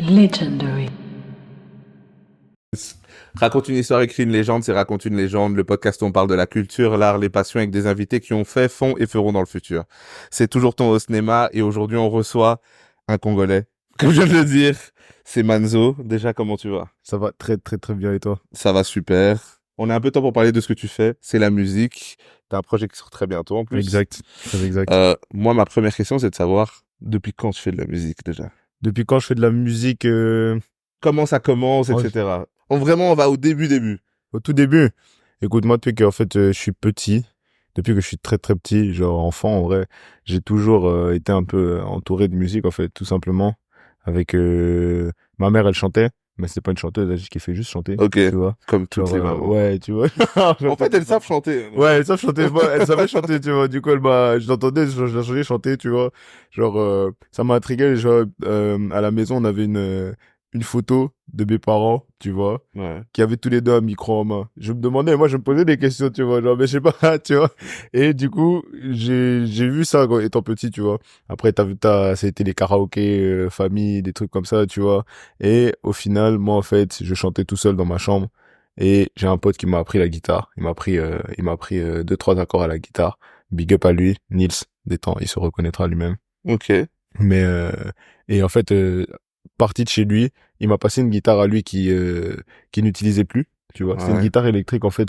Legendary. Raconte une histoire, écrit une légende, c'est Raconte une légende, le podcast où on parle de la culture, l'art, les passions avec des invités qui ont fait, font et feront dans le futur. C'est toujours ton host Nema et aujourd'hui on reçoit un Congolais. Comme je viens de le dire, c'est Manzo. Déjà, comment tu vas? Ça va très très très bien et toi? Ça va super. On a un peu de temps pour parler de ce que tu fais. C'est la musique. T'as un projet qui sort très bientôt en plus. Exact, très exact. Moi, ma première question, c'est de savoir depuis quand tu fais de la musique déjà. Depuis quand je fais de la musique Comment ça commence, etc. Vraiment, on va au début. Au tout début. Écoute, moi depuis que en fait je suis petit, depuis que je suis très très petit, genre enfant en vrai, j'ai toujours été un peu entouré de musique en fait, tout simplement. Avec ma mère, elle chantait, mais c'est pas une chanteuse, elle qui fait juste chanter. Ok. Tu vois. Comme toutes Genre, les mamans. ouais, tu vois. En fait, elles savent chanter. Ouais, elles savent chanter. Moi, elles savaient chanter, tu vois. Du coup, je l'entendais, je l'entendais chanter, tu vois. Genre, ça m'a intrigué. Genre, à la maison, on avait une photo de mes parents, tu vois, Ouais. qui avaient tous les deux un micro en main. Je me demandais, moi, je me posais des questions, tu vois. Genre, mais je sais pas, tu vois. Et du coup, j'ai vu ça quand étant petit, tu vois. Après, ça a été les karaokés, famille, des trucs comme ça, tu vois. Et au final, moi, en fait, je chantais tout seul dans ma chambre. Et j'ai un pote qui m'a appris la guitare. Il m'a appris 2-3 accords à la guitare. Big up à lui, Nils, des temps, il se reconnaîtra lui-même. Ok. Mais et en fait, parti de chez lui, il m'a passé une guitare à lui qui n'utilisait plus, tu vois. C'est une Ouais. guitare électrique en fait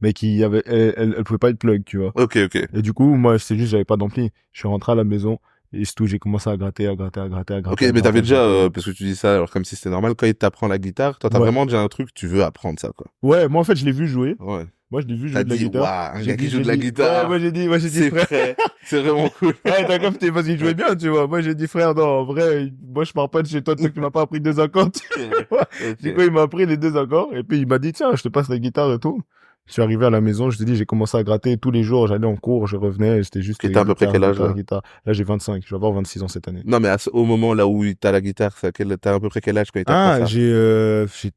mais qui avait elle pouvait pas être plug, tu vois. Ok. Et du coup, moi, c'est juste j'avais pas d'ampli. Je suis rentré à la maison et c'est tout, j'ai commencé à gratter. Ok, mais t'avais déjà, parce que tu dis ça, alors comme si c'était normal, quand il t'apprend la guitare, toi t'as Ouais. vraiment déjà un truc, tu veux apprendre ça, quoi. Ouais, moi en fait, je l'ai vu jouer. Ouais. Moi, je l'ai vu T'as jouer de la dit, guitare. waouh, un J'ai gars qui dit- joue de la j'ai dit- guitare. Ouais, moi j'ai dit C'est frère. prêt. C'est vraiment cool. Ouais, t'as capté parce qu'il jouait bien, tu vois. Moi j'ai dit frère, non, en vrai, moi je pars pas de chez toi, tu m'as pas appris 2 accords. Ok. Du coup, il m'a appris les 2 accords et puis il m'a dit tiens, je te passe la guitare et tout. Je suis arrivé à la maison, je te dis, j'ai commencé à gratter tous les jours, j'allais en cours, je revenais, c'était juste Et t'as à peu près quel âge, là? guitare. Là, j'ai 25, je vais avoir 26 ans cette année. Non, mais au moment là où t'as la guitare, t'as à peu près quel âge quand il t'apprend ça?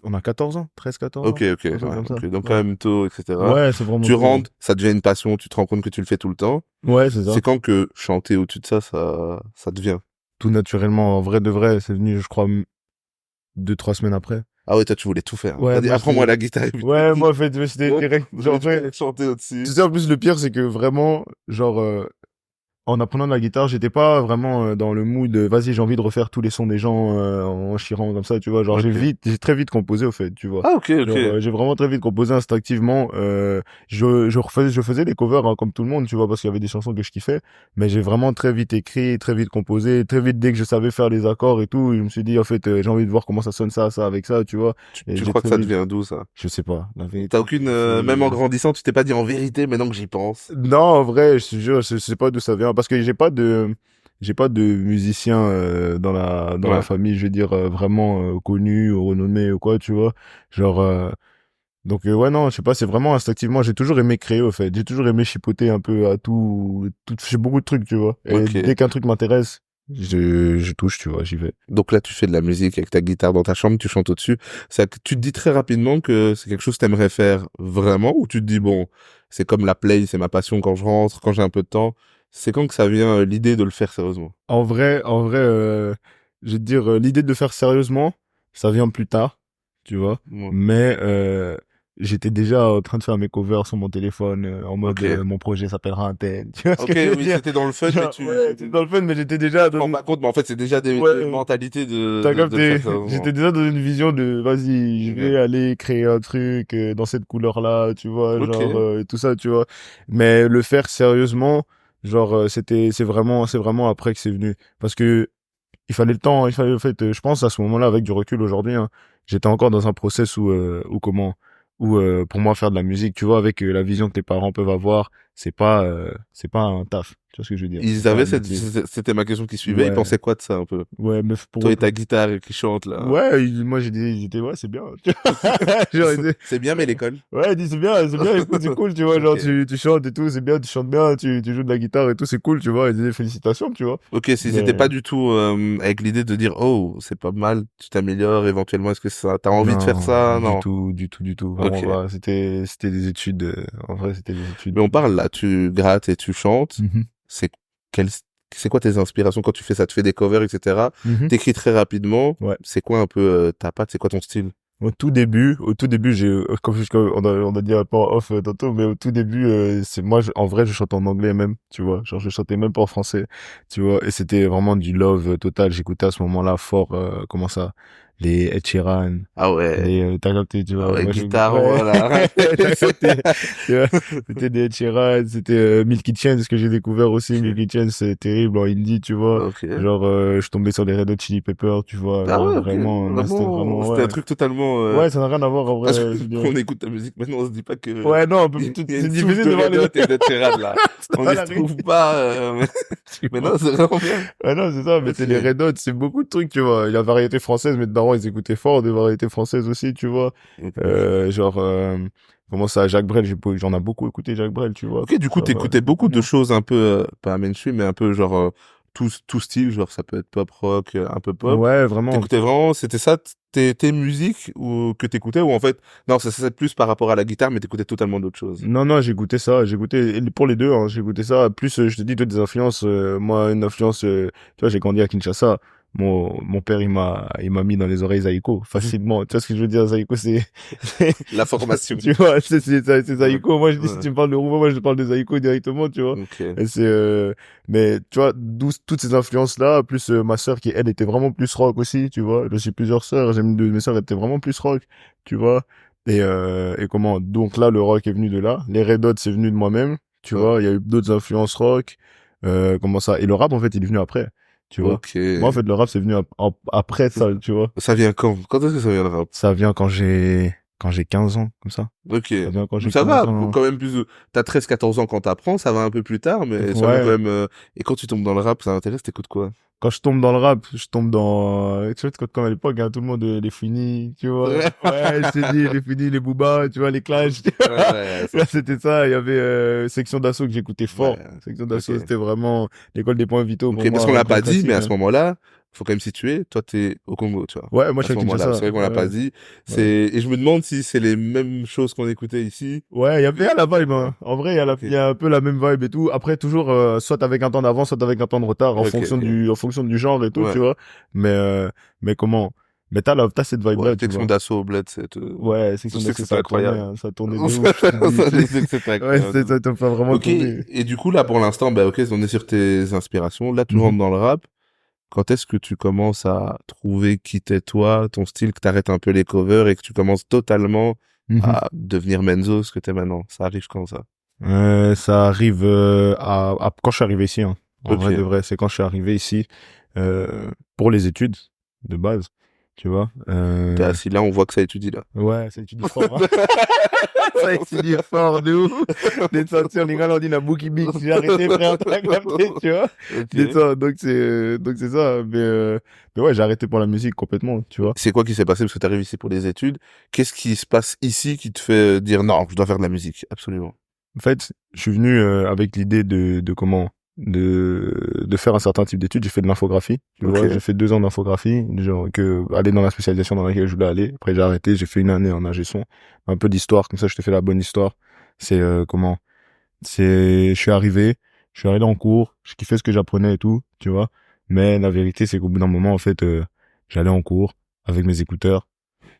On a 14 ans, 13, 14 Ok, ans. ok. Un truc Ouais, comme ça. ok. Donc Ouais. quand même tôt, etc. Ouais, c'est vraiment Tu tôt. rentres, ça devient une passion, tu te rends compte que tu le fais tout le temps. Ouais, c'est ça. C'est quand que chanter au-dessus de ça devient. Tout naturellement, en vrai de vrai, c'est venu, je crois, 2-3 semaines après. Ah ouais, toi tu voulais tout faire. Ouais, T'as dit, moi, apprends-moi la guitare. Ouais, moi, en fait, c'était Ouais, direct. Genre, en fait, chanter au-dessus. tu sais, en plus, le pire, c'est que vraiment, genre, en apprenant de la guitare, j'étais pas vraiment dans le mood de, vas-y, j'ai envie de refaire tous les sons des gens en chirant comme ça, tu vois. Genre, Ok. j'ai très vite composé, au fait, tu vois. Ah ok, ok. Genre, j'ai vraiment très vite composé instinctivement. Je faisais des covers hein, comme tout le monde, tu vois, parce qu'il y avait des chansons que je kiffais. Mais j'ai vraiment très vite écrit, très vite composé, très vite dès que je savais faire les accords et tout, je me suis dit en fait, j'ai envie de voir comment ça sonne ça avec ça, tu vois. Et Tu j'ai crois que très ça vite- devient d'où ça? Je sais pas. La vérité, T'as aucune, même en grandissant, tu t'es pas dit en vérité, maintenant que j'y pense. Non, en vrai, je te jure, je sais pas d'où ça vient parce que j'ai pas de musicien dans Ouais. la famille, je veux dire vraiment connu ou renommé ou quoi, tu vois. Genre donc ouais non, je sais pas, c'est vraiment instinctivement, j'ai toujours aimé créer au fait, j'ai toujours aimé chipoter un peu à tout j'ai beaucoup de trucs, tu vois. Et Ok. dès qu'un truc m'intéresse, je touche, tu vois, j'y vais. Donc là, tu fais de la musique avec ta guitare dans ta chambre, tu chantes au-dessus. Tu te dis très rapidement que c'est quelque chose que t'aimerais faire vraiment, ou tu te dis, bon, c'est comme la play, c'est ma passion quand je rentre, quand j'ai un peu de temps. C'est quand que ça vient, l'idée de le faire sérieusement? En vrai je vais te dire l'idée de le faire sérieusement, ça vient plus tard, tu vois. Ouais. Mais j'étais déjà en train de faire mes covers sur mon téléphone en mode Ok. mon projet s'appellera un tel. Tu vois ce Ok, que je veux oui, dire? c'était dans le fun, mais Genre, ouais, c'était dans le fun, mais j'étais déjà Je me dans rends pas compte, mais en fait, c'est déjà des Ouais, mentalités t'as de le capté. faire sérieusement. J'étais déjà dans une vision de vas-y, je vais Ok. aller créer un truc dans cette couleur-là, tu vois, Ok. genre et tout ça, tu vois. Mais le faire sérieusement, genre c'est vraiment après que c'est venu parce que il fallait le temps, il fallait en fait je pense à ce moment-là avec du recul aujourd'hui hein, j'étais encore dans un process où pour moi faire de la musique, tu vois, avec la vision que tes parents peuvent avoir, c'est pas un taf, tu vois ce que je veux dire. Ils C'est pas avaient un métier. c'était ma question qui suivait, ils Ouais. pensaient quoi de ça un peu? Ouais, mais Toi et ta guitare qui chante là. Ouais, moi j'étais ouais, c'est bien. Genre, C'est bien, mais l'école. ouais, il dit c'est bien, écoute, c'est cool, tu vois, genre Ok. tu chantes et tout, c'est bien, tu chantes bien, tu joues de la guitare et tout, c'est cool, tu vois, il dit félicitations, tu vois. Ok, si Mais c'était pas du tout avec l'idée de dire oh c'est pas mal, tu t'améliores éventuellement, est-ce que ça t'as envie de faire ça? du Non. tout, du tout, vraiment Ok. pas. C'était des études, en vrai, c'était des études. Mais on parle là, tu grattes et tu chantes. Mhm. C'est quel c'est quoi tes inspirations quand tu fais ça? Tu fais des covers, etc. T'écris très rapidement. Ouais. C'est quoi un peu ta patte? C'est quoi ton style? Au tout début, comme on a dit un peu en off tantôt, mais au tout début, c'est moi, en vrai, je chante en anglais même, tu vois. Genre, je chantais même pas en français, tu vois. Et c'était vraiment du love total. J'écoutais à ce moment-là fort, comment ça, les Ed Sheeran, Ah ouais. t'as capté, tu Ah vois. ouais, Moi, guitare, ouais, voilà. t'as capté, tu vois. C'était des Ed Sheeran, c'était Milky Chance que j'ai découvert aussi. Ok. Milky Chance, c'est terrible en indie, tu vois. Ok. Genre, je tombais sur les Red Hot Chili Peppers, tu vois. Ah Genre, ouais, ok. vraiment, moi, c'était Vraiment, vraiment, c'était un ouais. truc totalement, Ouais, ça n'a rien à voir en parce vrai, que je veux dire. quand on écoute ta musique maintenant, on se dit pas que Ouais, non, il y a c'est une souche difficile de de voir Red les Hot deux. et de Sheeran là. On y se trouve pas, mais non, c'est vraiment bien. Ouais, non, c'est ça, mais c'est les Ok. Red Hot, c'est beaucoup de trucs, tu vois. Il y a la variété française, mes darons, ils écoutaient fort des variétés françaises aussi, tu vois. Ok. Genre, comment ça, Jacques Brel, j'en ai beaucoup écouté Jacques Brel, tu vois. Ok, du coup, Genre, t'écoutais beaucoup de vraiment. choses un peu, pas mainstream, mais un peu genre, tout style, genre ça peut être pop rock, un peu pop. Ouais, vraiment. T'écoutais vraiment, c'était ça tes musiques ou que t'écoutais ou en fait, non, ça c'est plus par rapport à la guitare, mais t'écoutais totalement d'autres choses. Non, non, j'écoutais ça, j'écoutais, pour les deux, hein, j'écoutais ça. Plus, je te dis, toi, des influences, moi, une influence, tu vois, j'ai grandi à Kinshasa. Mon père, il m'a mis dans les oreilles Zaïko, facilement. Tu vois ce que je veux dire, Zaïko, La formation. tu vois, c'est Ouais. Zaïko. Moi, je dis, si Ouais. tu me parles de Roumba, moi, je te parle de Zaïko directement, tu vois. Ok. Et mais, tu vois, d'où toutes ces influences-là, plus ma sœur qui, elle, était vraiment plus rock aussi, tu vois. J'ai plusieurs sœurs, j'aime deux de mes sœurs étaient vraiment plus rock, tu vois. Et comment, donc là, le rock est venu de là. Les Red Hot, c'est venu de moi-même, tu Ouais. vois. Il y a eu d'autres influences rock, comment ça. Et le rap, en fait, il est venu après, tu vois. Ok. Moi, en fait, le rap, c'est venu après ça, tu vois. Ça vient quand? Quand est-ce que ça vient le rap? Ça vient quand j'ai 15 ans, comme ça. Ok. Ça vient quand Donc j'ai ça 15 va, ans. quand même plus t'as 13, 14 ans quand t'apprends, ça va un peu plus tard, mais ça vient quand Ouais. même, et quand tu tombes dans le rap, ça intéresse, t'écoutes quoi? Quand je tombe dans le rap, je tombe dans, tu vois, comme à l'époque, hein, tout le monde, les Fouini, tu vois. Ouais, Ouais, je te dis, les Fouini, les Booba, tu vois, les Clash. Tu vois. ouais, Là, c'était ça. Il y avait, Section d'Assaut que j'écoutais ouais, fort. Section ok. d'Assaut, c'était vraiment l'école des points vitaux pour Ok, parce qu'on moi, l'a grand pas dit, mais classique, à ce hein. moment-là, faut quand même situer, toi t'es au Congo, tu vois. Ouais, moi, je À suis ce à moment-là, Kinshasa. c'est vrai qu'on l'a pas Ouais, dit. ouais. Et je me demande si c'est les mêmes choses qu'on écoutait ici. Ouais, il y a la vibe, Ouais. hein. En vrai, Ok, il y a un peu la même vibe et tout. Après, toujours, soit avec un temps d'avance, soit avec un temps de retard, ok, ok. en fonction du genre et tout, tu Ouais, vois. Mais comment? Mais t'as cette ouais, vibe-là, tu section vois. d'assaut au bled, c'est, Ouais, je Section sais que d'Assaut, c'était incroyable. ça tournait de ouf, je te dis. Ça, je sais que c'était Ouais, incroyable. ça te fait vraiment Ok, tourner. et du coup, là, pour l'instant, bah, ok, on est sur tes inspirations. Là, tu Mhm. rentres dans le rap. Quand est-ce que tu commences à trouver qui t'es toi, ton style, que t'arrêtes un peu les covers et que tu commences totalement Mhm. à devenir Menzo, ce que t'es maintenant? Ça arrive quand ça? Ça arrive quand je suis arrivé ici, hein. En Ok. vrai de vrai, c'est quand je suis arrivé ici pour les études de base, tu vois. T'es assis là, on voit que ça étudie là. Ouais, ça étudie fort, hein. Ça étudie fort, de ouf. Des sortir, les gars, on dit la bouki big. J'ai arrêté, frère, t'as capté, tu vois. Ok. Donc c'est ça. Mais ouais, j'ai arrêté pour la musique complètement, tu vois. C'est quoi qui s'est passé parce que t'arrives ici pour les études? Qu'est-ce qui se passe ici qui te fait dire non, je dois faire de la musique? Absolument. En fait, je suis venu avec l'idée de comment de faire un certain type d'études. J'ai fait de l'infographie, tu vois. J'ai Ok. fait 2 ans d'infographie, genre que aller dans la spécialisation dans laquelle je voulais aller. Après j'ai arrêté, j'ai fait une année en ingé son, un peu d'histoire, comme ça je te fais la bonne histoire. C'est comment je suis allé en cours, je kiffais ce que j'apprenais et tout, tu vois. Mais la vérité c'est qu'au bout d'un moment en fait, j'allais en cours avec mes écouteurs.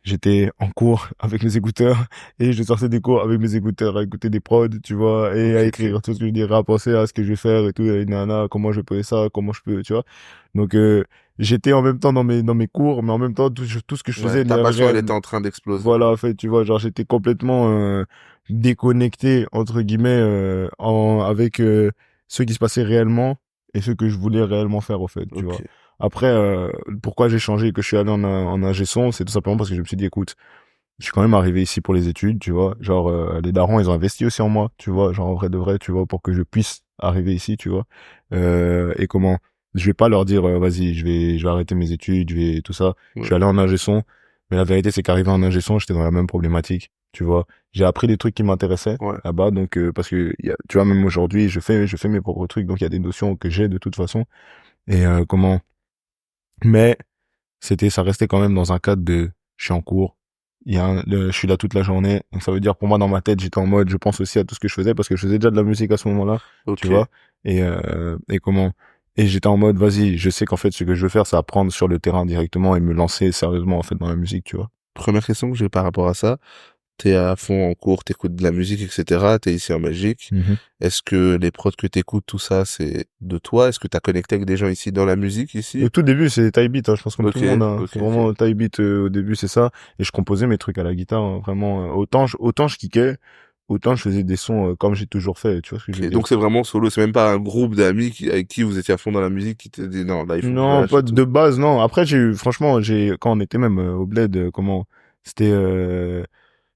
J'étais en cours avec mes écouteurs et je sortais des cours avec mes écouteurs à écouter des prods, tu vois, et à Ok, ok. écrire tout ce que je dirais, à penser à ce que je vais faire et tout, et nana, comment je peux ça, comment je peux, tu vois. Donc, j'étais en même temps dans mes cours, mais en même temps, tout ce que je Ouais, faisais ta n'avait passion, elle rien, était en train d'exploser. voilà, en fait, tu vois, genre, j'étais complètement, déconnecté, entre guillemets, avec, ce qui se passait réellement et ce que je voulais réellement faire, au fait, tu vois. Ok. Après, pourquoi j'ai changé et que je suis allé en ingé son, c'est tout simplement parce que je me suis dit, écoute, je suis quand même arrivé ici pour les études, tu vois. Genre, les darons, ils ont investi aussi en moi, tu vois. Genre, en vrai de vrai, tu vois, pour que je puisse arriver ici, tu vois. Et comment, je vais pas leur dire, vas-y, je vais arrêter mes études, je vais tout ça. Je Ouais. suis allé en ingé son. Mais la vérité, c'est qu'arrivé en ingé son, j'étais dans la même problématique, tu vois. J'ai appris des trucs qui m'intéressaient Ouais. là-bas, donc, parce que, tu vois, même aujourd'hui, je fais mes propres trucs, donc il y a des notions que j'ai de toute façon. Et, comment, mais ça restait quand même dans un cadre de, je suis en cours, je suis là toute la journée. Donc ça veut dire pour moi dans ma tête, j'étais en mode, je pense aussi à tout ce que je faisais parce que je faisais déjà de la musique à ce moment-là, tu Ok. vois. Et comment, Et j'étais en mode, vas-y, je sais qu'en fait, ce que je veux faire, c'est apprendre sur le terrain directement et me lancer sérieusement, en fait, dans la musique, tu vois. Première question que j'ai par rapport à ça. T'es à fond en cours, t'écoutes de la musique, etc. T'es ici en Belgique. Mhm. Est-ce que les prods que t'écoutes, tout ça, c'est de toi? Est-ce que t'as connecté avec des gens ici dans la musique, Au ici? tout début, c'est Type Beat, hein, je pense comme tout Ok, le monde, hein. ok, C'est ok. vraiment Type Beat, au début, c'est ça. Et je composais mes trucs à la guitare, hein, vraiment. Autant je kickais, autant je faisais des sons comme j'ai toujours fait, tu vois ce que je veux Ok. dire. Donc c'est vraiment solo, c'est même pas un groupe d'amis avec qui vous étiez à fond dans la musique qui t'a dit non, là il faut que je Non, lâche pas et tout. de base, non. Après, franchement, quand on était même au bled, c'était,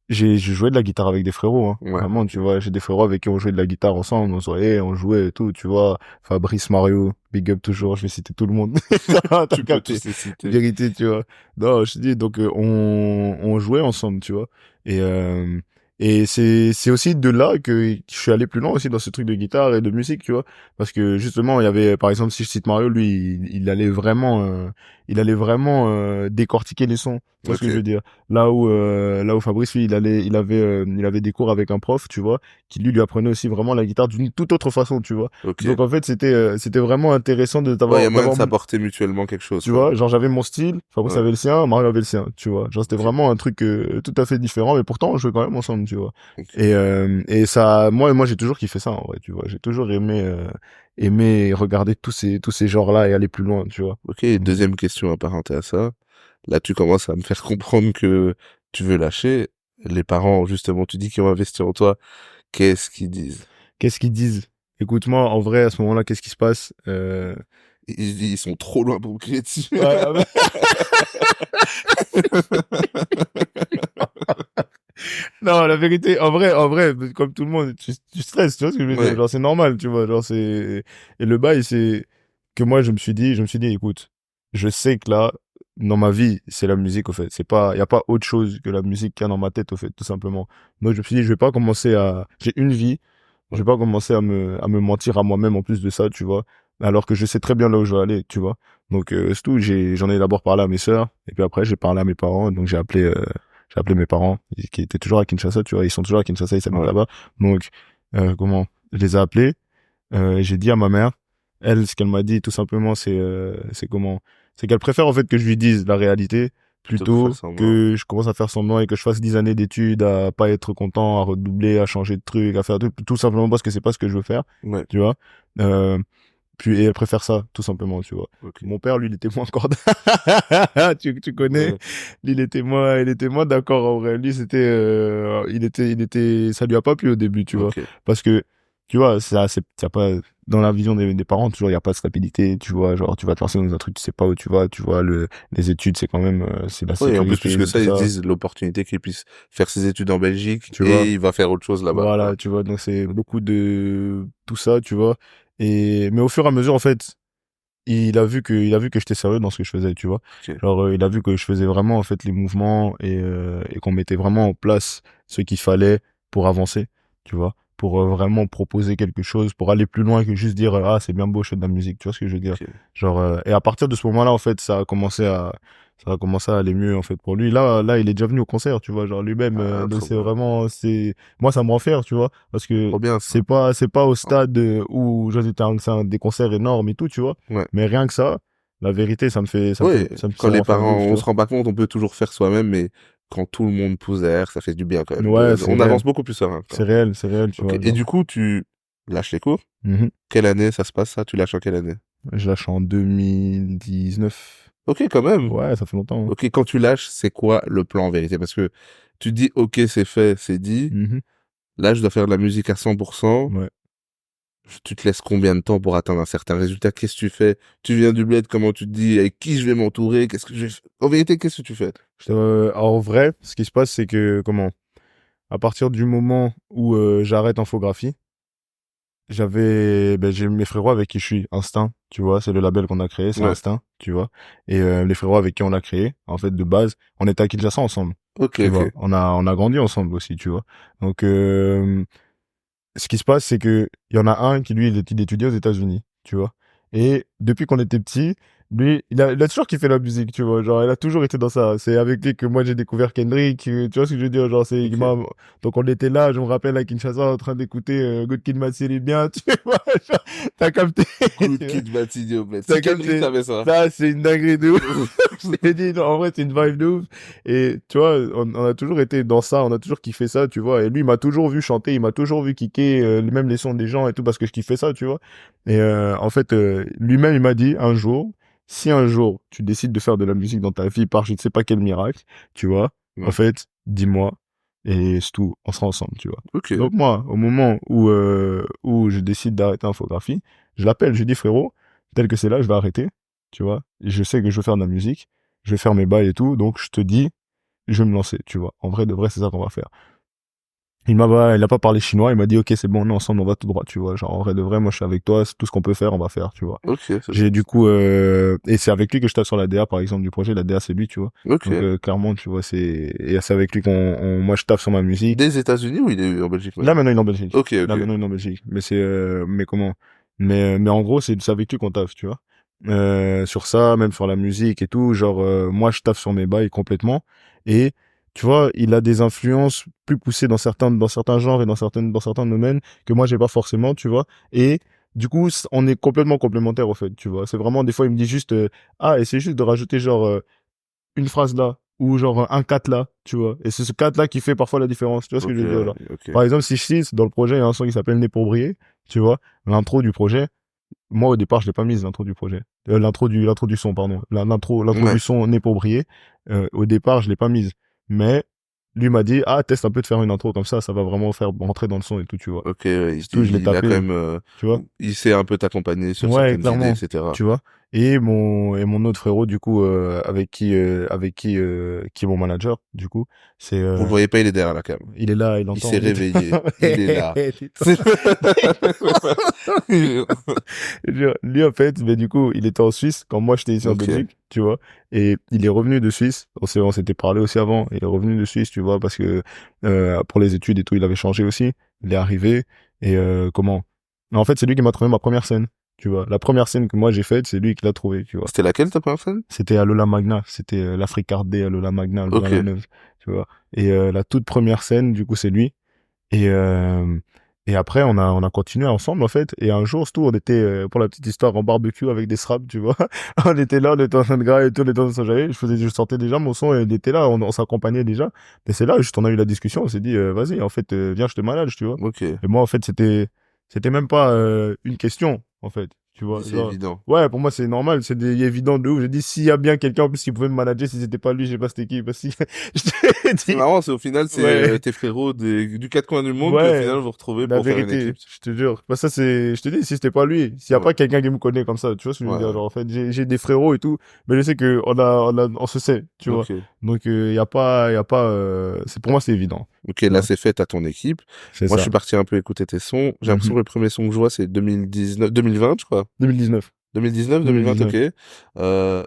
j'ai joué de la guitare avec des frérots, hein. Ouais, Vraiment, tu ok. vois, j'ai des frérots avec qui on jouait de la guitare ensemble, on jouait, et tout, tu vois. Fabrice, Mario, big up toujours, je vais citer tout le monde. T'as Tu peux capté. tous les citer. Vérité, tu vois. Non, je te dis, donc, on jouait ensemble, tu vois. Et, c'est aussi de là que je suis allé plus loin aussi dans ce truc de guitare et de musique, tu vois. Parce que, justement, il y avait, par exemple, si je cite Mario, lui, il allait vraiment, décortiquer les sons. Tu vois ce que je Ok, veux dire? Là où Fabrice, lui, il avait des cours avec un prof, tu vois, qui lui apprenait aussi vraiment la guitare d'une toute autre façon, tu vois. ok. Donc, en fait, c'était vraiment intéressant Ouais, il y a moyen de d'avoir, s'apporter mutuellement quelque chose, tu quoi. vois, genre j'avais mon style, Fabrice Ouais, avait le sien, Mario avait le sien, tu vois. Genre c'était ok, vraiment un truc tout à fait différent, mais pourtant on jouait quand même ensemble, tu vois. ok. Et ça, moi j'ai toujours kiffé ça en vrai, tu vois. J'ai toujours aimé regarder tous ces genres-là et aller plus loin, tu vois. Ok, Donc, deuxième question apparentée à ça. Là, tu commences à me faire comprendre que tu veux lâcher. Les parents, justement, tu dis qu'ils ont investi en toi. Qu'est-ce qu'ils disent? qu'est-ce qu'ils disent? Écoute-moi, en vrai, à ce moment-là, qu'est-ce qui se passe? Ils sont trop loin pour me crier dessus. Ouais, ah bah- Non, la vérité, en vrai, comme tout le monde, tu stresses, tu vois ce que je veux dire? Ouais, Genre, c'est normal, tu vois, genre, et le bail, c'est que moi, je me suis dit, écoute, je sais que là, dans ma vie, c'est la musique, au fait. Il y a pas autre chose que la musique qu'il y a dans ma tête, au fait, tout simplement. Donc, je me suis dit, je vais pas commencer j'ai une vie, je ouais, vais pas commencer à me mentir à moi-même en plus de ça, tu vois, alors que je sais très bien là où je vais aller, tu vois. Donc, c'est tout, j'en ai d'abord parlé à mes sœurs, et puis après, j'ai parlé à mes parents, donc j'ai appelé mes parents, qui étaient toujours à Kinshasa, tu vois, ils sont toujours à Kinshasa, ils s'habitent ouais. là-bas. Donc, je les ai appelés, et j'ai dit à ma mère, elle, ce qu'elle m'a dit, tout simplement, c'est qu'elle préfère, en fait, que je lui dise la réalité, Plutôt que faire plutôt semblant. que je commence à faire semblant et que je fasse 10 années d'études à pas être content, à redoubler, à changer de truc, à faire tout simplement parce que c'est pas ce que je veux faire, Ouais, tu vois. Euh, et elle préfère ça, tout simplement, tu vois. ok. Mon père, lui, il était moins encore, tu connais, Ouais, lui, il était moins d'accord, en vrai. Lui, ça lui a pas plu au début, tu vois. ok. Parce que, tu vois, y a pas, dans la vision des parents, toujours, il y a pas de stabilité, tu vois. Genre, tu vas te lancer dans un truc, tu sais pas où tu vas, tu vois, les études, c'est quand même, c'est la Oui, et en plus, sécurité, plus que c'est tout ça, ils se ça, disent l'opportunité qu'il puisse faire ses études en Belgique tu vois. et il va faire autre chose là-bas, quoi. Voilà, tu vois, donc c'est beaucoup de tout ça, tu vois. Mais au fur et à mesure, en fait, il a vu que j'étais sérieux dans ce que je faisais, tu vois. Ok. Genre, il a vu que je faisais vraiment, en fait, les mouvements et qu'on mettait vraiment en place ce qu'il fallait pour avancer, tu vois. Pour vraiment proposer quelque chose, pour aller plus loin que juste dire, ah, c'est bien beau, je fais de la musique, tu vois ce que je veux dire. Ok. Genre, et à partir de ce moment-là, en fait, ça a commencé à aller mieux, en fait, pour lui. Là, il est déjà venu au concert, tu vois, genre lui-même, Ah, donc trop bien. moi, ça me rend fier, tu vois, parce que Trop bien, ça. c'est pas au stade où, genre, des concerts énormes et tout, tu vois. Ouais. Mais rien que ça, la vérité, Ouais, quand ça me les rend fier de parents, ouf, tu on se vois. rend pas compte, on peut toujours faire soi-même, mais quand tout le monde pousse derrière, ça fait du bien quand même. Ouais, On avance beaucoup plus serein, quoi. c'est réel, tu Ok. vois, Et du genre. coup, tu lâches les cours. Mhm. Quelle année ça se passe, ça? Tu lâches en quelle année? Je lâche en 2019. Ok, quand même. Ouais, ça fait longtemps, hein. Ok, quand tu lâches, c'est quoi le plan en vérité? Parce que tu dis, ok, c'est fait, c'est dit. Mhm. Là, je dois faire de la musique à 100%. Ouais. Tu te laisses combien de temps pour atteindre un certain résultat? Qu'est-ce que tu fais? Tu viens du bled, comment tu te dis? Avec qui je vais m'entourer? Qu'est-ce que je vais faire? En vérité, qu'est-ce que tu fais? En vrai, ce qui se passe, c'est que, à partir du moment où j'arrête Infographie, j'ai mes frérots avec qui je suis, Instinct, tu vois, c'est le label qu'on a créé, c'est Ouais. Instinct, tu vois. Et les frérots avec qui on l'a créé, en fait, de base, on était à Kinshasa ensemble, Ok, tu vois. ok. On a grandi ensemble aussi, tu vois. Donc, ce qui se passe, c'est que il y en a un qui, lui, il étudie aux États-Unis, tu vois. Et depuis qu'on était petit, Lui, il a toujours kiffé la musique, tu vois. Genre, il a toujours été dans ça. C'est avec lui que moi, j'ai découvert Kendrick. Tu vois ce que je veux dire? Genre, c'est, donc on était là, je me rappelle à Kinshasa en train d'écouter Good Kid Mad City bien, tu vois. Genre, t'as capté. Good Kid, Mad City au bled. T'as C'est Kendrick capté. qui avait ça. Ça, c'est une dinguerie de ouf. Je t'ai dit, non, en vrai, c'est une vibe de ouf. Et tu vois, on a toujours été dans ça, on a toujours kiffé ça, tu vois. Et lui, il m'a toujours vu chanter, il m'a toujours vu kicker, même les sons des gens et tout, parce que je kiffais ça, tu vois. Et en fait, lui-même, il m'a dit un jour, si un jour tu décides de faire de la musique dans ta vie par je ne sais pas quel miracle, tu vois, en Ouais. fait, dis-moi et c'est tout, on sera ensemble, tu vois. Ok. Donc moi, au moment où je décide d'arrêter l'infographie, je l'appelle, je lui dis frérot, tel que c'est là, je vais arrêter, tu vois. Et je sais que je veux faire de la musique, je vais faire mes bails et tout, donc je te dis, je vais me lancer, tu vois. En vrai, de vrai, c'est ça qu'on va faire. Il a pas parlé chinois, il m'a dit ok c'est bon on est ensemble on va tout droit tu vois genre en vrai de vrai moi je suis avec toi c'est tout ce qu'on peut faire on va faire tu vois. Ok, c'est J'ai ça. du coup et c'est avec lui que je tape sur la DA par exemple du projet la DA c'est lui tu vois. Ok. Donc clairement tu vois c'est avec lui moi je tape sur ma musique. Des États-Unis ou il est en Belgique Là maintenant? maintenant il est en Belgique. Ok, Là ok. maintenant il est en Belgique mais c'est mais comment mais en gros c'est avec lui qu'on taffe tu vois. Sur ça même sur la musique et tout genre moi je taffe sur mes bails complètement et tu vois, il a des influences plus poussées dans certains genres et dans certains domaines que moi j'ai pas forcément, tu vois. Et du coup, on est complètement complémentaires au fait, tu vois. C'est vraiment des fois il me dit juste ah et c'est juste de rajouter genre une phrase là ou genre un 4 là, tu vois. Et c'est ce 4 là qui fait parfois la différence, tu vois ce que Ok, je veux dire ouais, genre. ok. Par exemple, si je cite dans le projet, il y a un son qui s'appelle Né pour briller, tu vois. L'intro du projet, moi au départ, je l'ai pas mise l'intro du projet. L'intro du son pardon. L'intro Ouais. du son Né pour briller, au départ, je l'ai pas mise. Mais lui m'a dit ah teste un peu de faire une intro comme ça va vraiment faire rentrer dans le son et tout tu vois. Ok, ouais, C'est tout, je l'ai il a quand tapé, même, tu vois. il sait un peu t'accompagner sur Ouais, certaines idées, clairement, etc. tu vois. Et mon autre frérot du coup qui est mon manager du coup, c'est Vous le voyez pas, il est derrière la cam. il est là, il Il s'est entend. réveillé. Il est là. C'est- Lui en fait, mais du coup, il était en Suisse quand moi j'étais ici en Ok. Belgique, tu vois. Et il est revenu de Suisse. On s'était parlé aussi avant. Il est revenu de Suisse, tu vois, parce que pour les études et tout, il avait changé aussi. Il est arrivé et comment? En fait, c'est lui qui m'a trouvé ma première scène. Tu vois, la première scène que moi j'ai faite, c'est lui qui l'a trouvée, tu vois. C'était laquelle ta première scène? C'était à Lola Magna, c'était l'Africardé à Lola Magna, Ok. Louvain-la-Neuve, tu vois. Et la toute première scène, du coup, c'est lui. Et après, on a continué ensemble, en fait. Et un jour, surtout, on était, pour la petite histoire, en barbecue avec des straps, tu vois. On était là, on était en train de grailler et tout, on était en train de s'enjailler. Je sortais déjà mon son et il était là, on s'accompagnait déjà. Et c'est là, juste, on a eu la discussion, on s'est dit, vas-y, en fait, viens, je te manage, tu vois. Ok. Et moi, en fait, c'était même pas une question, en fait, tu vois. C'est Genre, évident. ouais, pour moi, c'est normal, évident de ouf. J'ai dit, s'il y a bien quelqu'un en plus qui pouvait me manager, si c'était pas lui, je sais pas c'était qui, parce que je t'ai C'est dit, marrant, c'est au final, c'est ouais. tes frérots du quatre coins du monde que au Ouais, final vous vous retrouvez la pour faire une vérité, équipe. je te jure. Bah ça c'est, je te dis, si c'était pas lui, s'il y a Ouais. pas quelqu'un qui me connaît comme ça, tu vois ce que je veux dire, Ouais. genre en fait, j'ai des frérots et tout, mais je sais que on se sait, tu vois. Ok. Donc y a pas, c'est pour moi c'est évident, Ok, tu là vois. c'est fait à ton équipe. C'est Moi je ça. suis parti un peu écouter tes sons. J'ai l'impression Mhm. que le premier son que je vois c'est 2019, 2020 je crois. 2019. 2019, 2020, 2019. ok. Euh,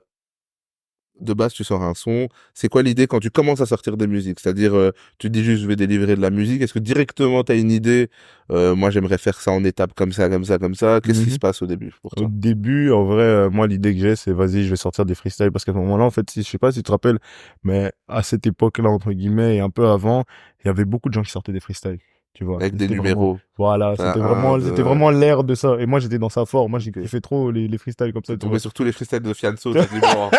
de base tu sors un son. C'est quoi l'idée quand tu commences à sortir des musiques? C'est-à-dire tu te dis juste je vais délivrer de la musique. Est-ce que directement tu as une idée? Moi j'aimerais faire ça en étapes comme ça, comme ça, comme ça. Qu'est-ce qui se Mhm. passe au début pour Au toi? début, en vrai, moi, l'idée que j'ai, c'est vas-y, je vais sortir des freestyles parce qu'à ce moment-là, en fait, si, je sais pas si tu te rappelles, mais à cette époque-là, entre guillemets, et un peu avant, il y avait beaucoup de gens qui sortaient des freestyles, tu vois. Avec Et des c'était vraiment, numéros. voilà, Enfin, un, c'était deux. vraiment l'ère de ça. Et moi, j'étais dans ça fort. Moi, j'ai Ok. kiffé trop les freestyles comme T'es ça, tu tombé vois. sur tous les freestyles de Fianso, t'as dit bon,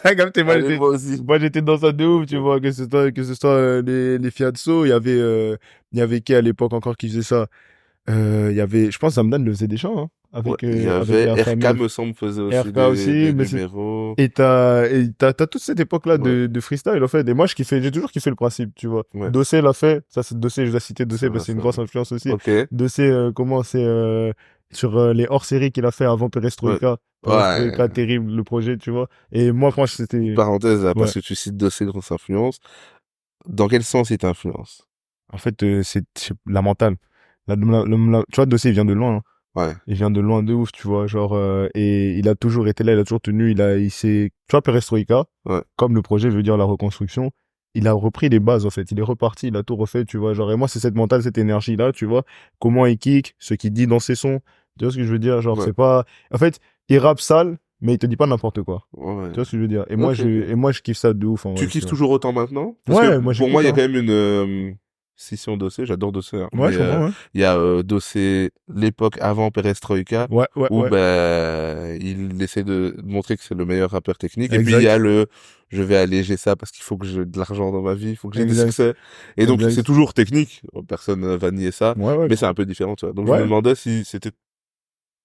T'as capté, allez moi aussi. moi, j'étais dans ça de ouf, tu Ok. vois, que ce soit les Fiatso, il y avait qui à l'époque encore qui faisait ça? Il y avait, je pense, Zamdan le faisait déjà, hein, Ouais, il y avec avait la RK fameuse me semble faisait aussi RK aussi, des mais c'est numéros. t'as toute cette époque-là Ouais, de freestyle, en fait. Et moi, j'ai toujours kiffé le principe, tu vois. ouais, Dossé l'a fait. Ça, c'est Dossé, je dois citer c'est Dossé parce vrai, que c'est une c'est vrai. grosse influence aussi. Ok, ouais, Dossé, comment c'est, sur les hors-séries qu'il a fait avant Perestroïka. Perestroïka, ouais. terrible, le projet, tu vois. Et moi, franchement, Petite c'était, parenthèse là, ouais. parce que tu cites de ces grosses influences. Dans quel sens il t'influence? En fait, c'est la mentale. Tu vois, Dossé, il vient de loin, hein. Ouais, Il vient de loin de ouf, tu vois, genre, et il a toujours été là, il a toujours tenu, tu vois, Perestroïka, ouais, comme le projet veut dire la reconstruction, il a repris les bases, en fait, il est reparti, il a tout refait, tu vois, genre, et moi, c'est cette mentale, cette énergie-là, tu vois, comment il kick, ce qu'il dit dans ses sons, tu vois ce que je veux dire, genre, ouais. c'est pas, en fait, il rappe sale, mais il te dit pas n'importe quoi. Ouais. Tu vois ce que je veux dire? Et Ok, ok. moi, je kiffe ça de ouf, en Tu vrai, kiffes tu vois. toujours autant maintenant? Parce Ouais, que moi, je pour moi, kiffe, il y a hein. quand même une scission Dossé. J'adore Dossé, hein. Ouais, Mais je comprends, ouais. il y a Dossé, l'époque avant Perestroïka, Ouais, ouais, où ouais. ben il essaie de montrer que c'est le meilleur rappeur technique. Et puis il y a Exact. le je vais alléger ça parce qu'il faut que j'ai de l'argent dans ma vie, il faut que j'ai du Exact. succès. Et donc c'est Exact. toujours technique. Personne va nier ça, Ouais, ouais. mais c'est un peu différent, tu vois. Donc je me Ouais. demandais si c'était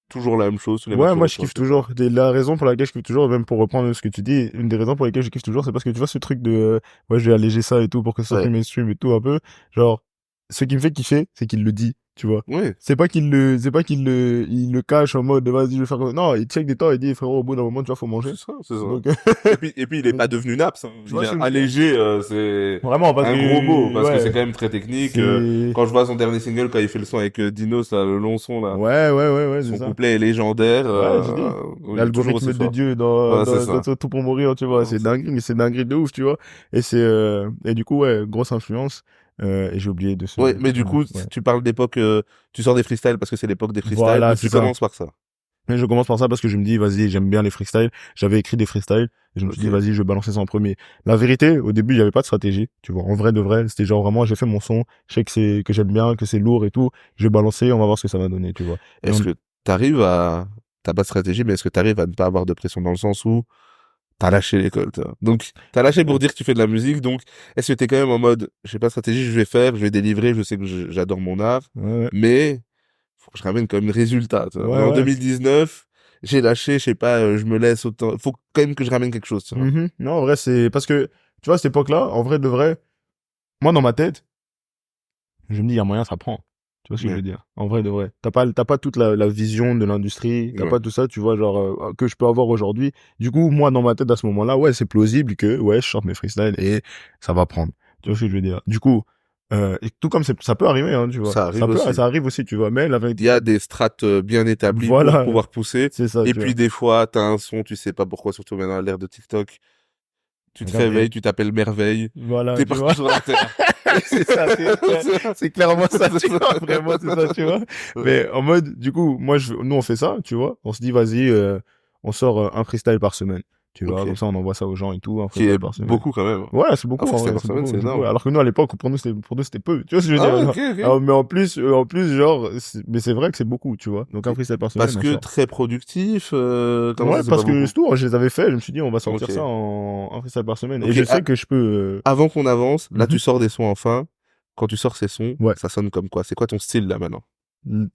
toujours la même chose, tous les Ouais, morceaux moi je ressemblent, kiffe etc. toujours. La raison pour laquelle je kiffe toujours, même pour reprendre ce que tu dis, une des raisons pour lesquelles je kiffe toujours, c'est parce que tu vois ce truc de ouais, je vais alléger ça et tout pour que ça soit Ouais. plus mainstream et tout un peu. Genre, ce qui me fait kiffer, c'est qu'il le dit, tu vois. Oui. C'est pas il le cache en mode vas-y, je vais faire comme... Non, il check des temps et dit frérot, au bout d'un moment, tu vois, faut manger. C'est ça, c'est ça. Donc, Et puis, il est pas devenu Naps, hein. tu Je veux vois ce dire, que je veux dire? allégé, c'est Vraiment, parce un gros mot, que, parce que c'est ouais, quand même très technique. c'est, Quand je vois son dernier single, quand il fait le son avec Dinos, là, le long son, là, ouais, c'est son ça. couplet est légendaire, Ouais, j'ai dit. il est toujours L'algorithme aussi de fort. Dieu Ouais, c'est ça. dans Tout pour mourir, tu vois. Ouais, C'est dingue, mais c'est dingue de ouf, tu vois. Et et du coup, ouais, grosse influence. Et j'ai oublié de Ouais, mais du coup, ouais. tu parles d'époque, tu sors des freestyles parce que c'est l'époque des freestyles, ou Voilà, c'est tu ça. commences par ça. Mais je commence par ça parce que je me dis, vas-y, j'aime bien les freestyles. J'avais écrit des freestyles. Et je me suis dit, Ok. vas-y, je vais balancer ça en premier. La vérité, au début, il n'y avait pas de stratégie. Tu vois, en vrai de vrai, c'était genre vraiment, j'ai fait mon son. Je sais que j'aime bien, que c'est lourd et tout. Je vais balancer, on va voir ce que ça va donner, tu vois. Et Est-ce que t'as pas de stratégie, mais est-ce que t'arrives à ne pas avoir de pression dans le sens où t'as lâché l'école, toi. Donc, t'as lâché pour dire que tu fais de la musique, donc, est-ce que t'es quand même en mode, j'ai pas de stratégie, je vais faire, je vais délivrer, je sais que j'adore mon art, ouais, mais, faut que je ramène quand même le résultat, tu vois. On est ouais, en ouais. 2019, j'ai lâché, je sais pas, je me laisse autant, faut quand même que je ramène quelque chose, tu vois. Mhm. Non, en vrai, c'est parce que, tu vois, à cette époque-là, en vrai de vrai, moi, dans ma tête, je me dis, il y a moyen, ça prend. Tu vois ce que je Ouais, veux dire? En vrai de vrai. T'as pas toute la vision de l'industrie, t'as ouais. pas tout ça, tu vois, genre, que je peux avoir aujourd'hui. Du coup, moi, dans ma tête, à ce moment-là, ouais, c'est plausible que, ouais, je sorte mes freestyles et ça va prendre. Tu vois ce que je veux dire? Du coup, et tout comme ça peut arriver, hein, tu vois. Ça arrive aussi. Ça arrive aussi, tu vois. Mais la Il vérité, y a des strates bien établies pour voilà, pouvoir pousser, c'est ça, et tu vois. puis des fois, t'as un son, tu sais pas pourquoi, surtout maintenant à l'ère de TikTok, tu te Gabriel. réveilles, tu t'appelles Merveille, Voilà, t'es tu vois. partout sur la terre. C'est ça, c'est clairement ça, tu vois, vraiment, c'est ça, tu vois. Ouais. Mais en mode, du coup, nous, on fait ça, tu vois. On se dit, vas-y, on sort un freestyle par semaine, tu vois. Ok. Comme ça, on envoie ça aux gens et tout, un Qui est freestyle par semaine. beaucoup quand même. Ouais, c'est Un beaucoup, en freestyle vrai, par c'est semaine, beaucoup, c'est du coup. énorme. Alors que nous, à l'époque, pour nous, c'était peu, tu vois ce que je veux Ah dire, ouais, genre. ok, ok. Alors, mais en plus, genre, mais c'est vrai que c'est beaucoup, tu vois. Donc, un freestyle par semaine, Parce on que sort. très productif, comment ça, Ouais, c'est pas parce que beaucoup? c'est tout, je les avais fait, je me suis dit, on va sortir ça Ok. en un freestyle par semaine. Et Ok, je sais que je peux, avant qu'on avance, là, tu mhm. sors des sons enfin. Quand tu sors ces sons, Ouais. ça sonne comme quoi? C'est quoi ton style, là, maintenant?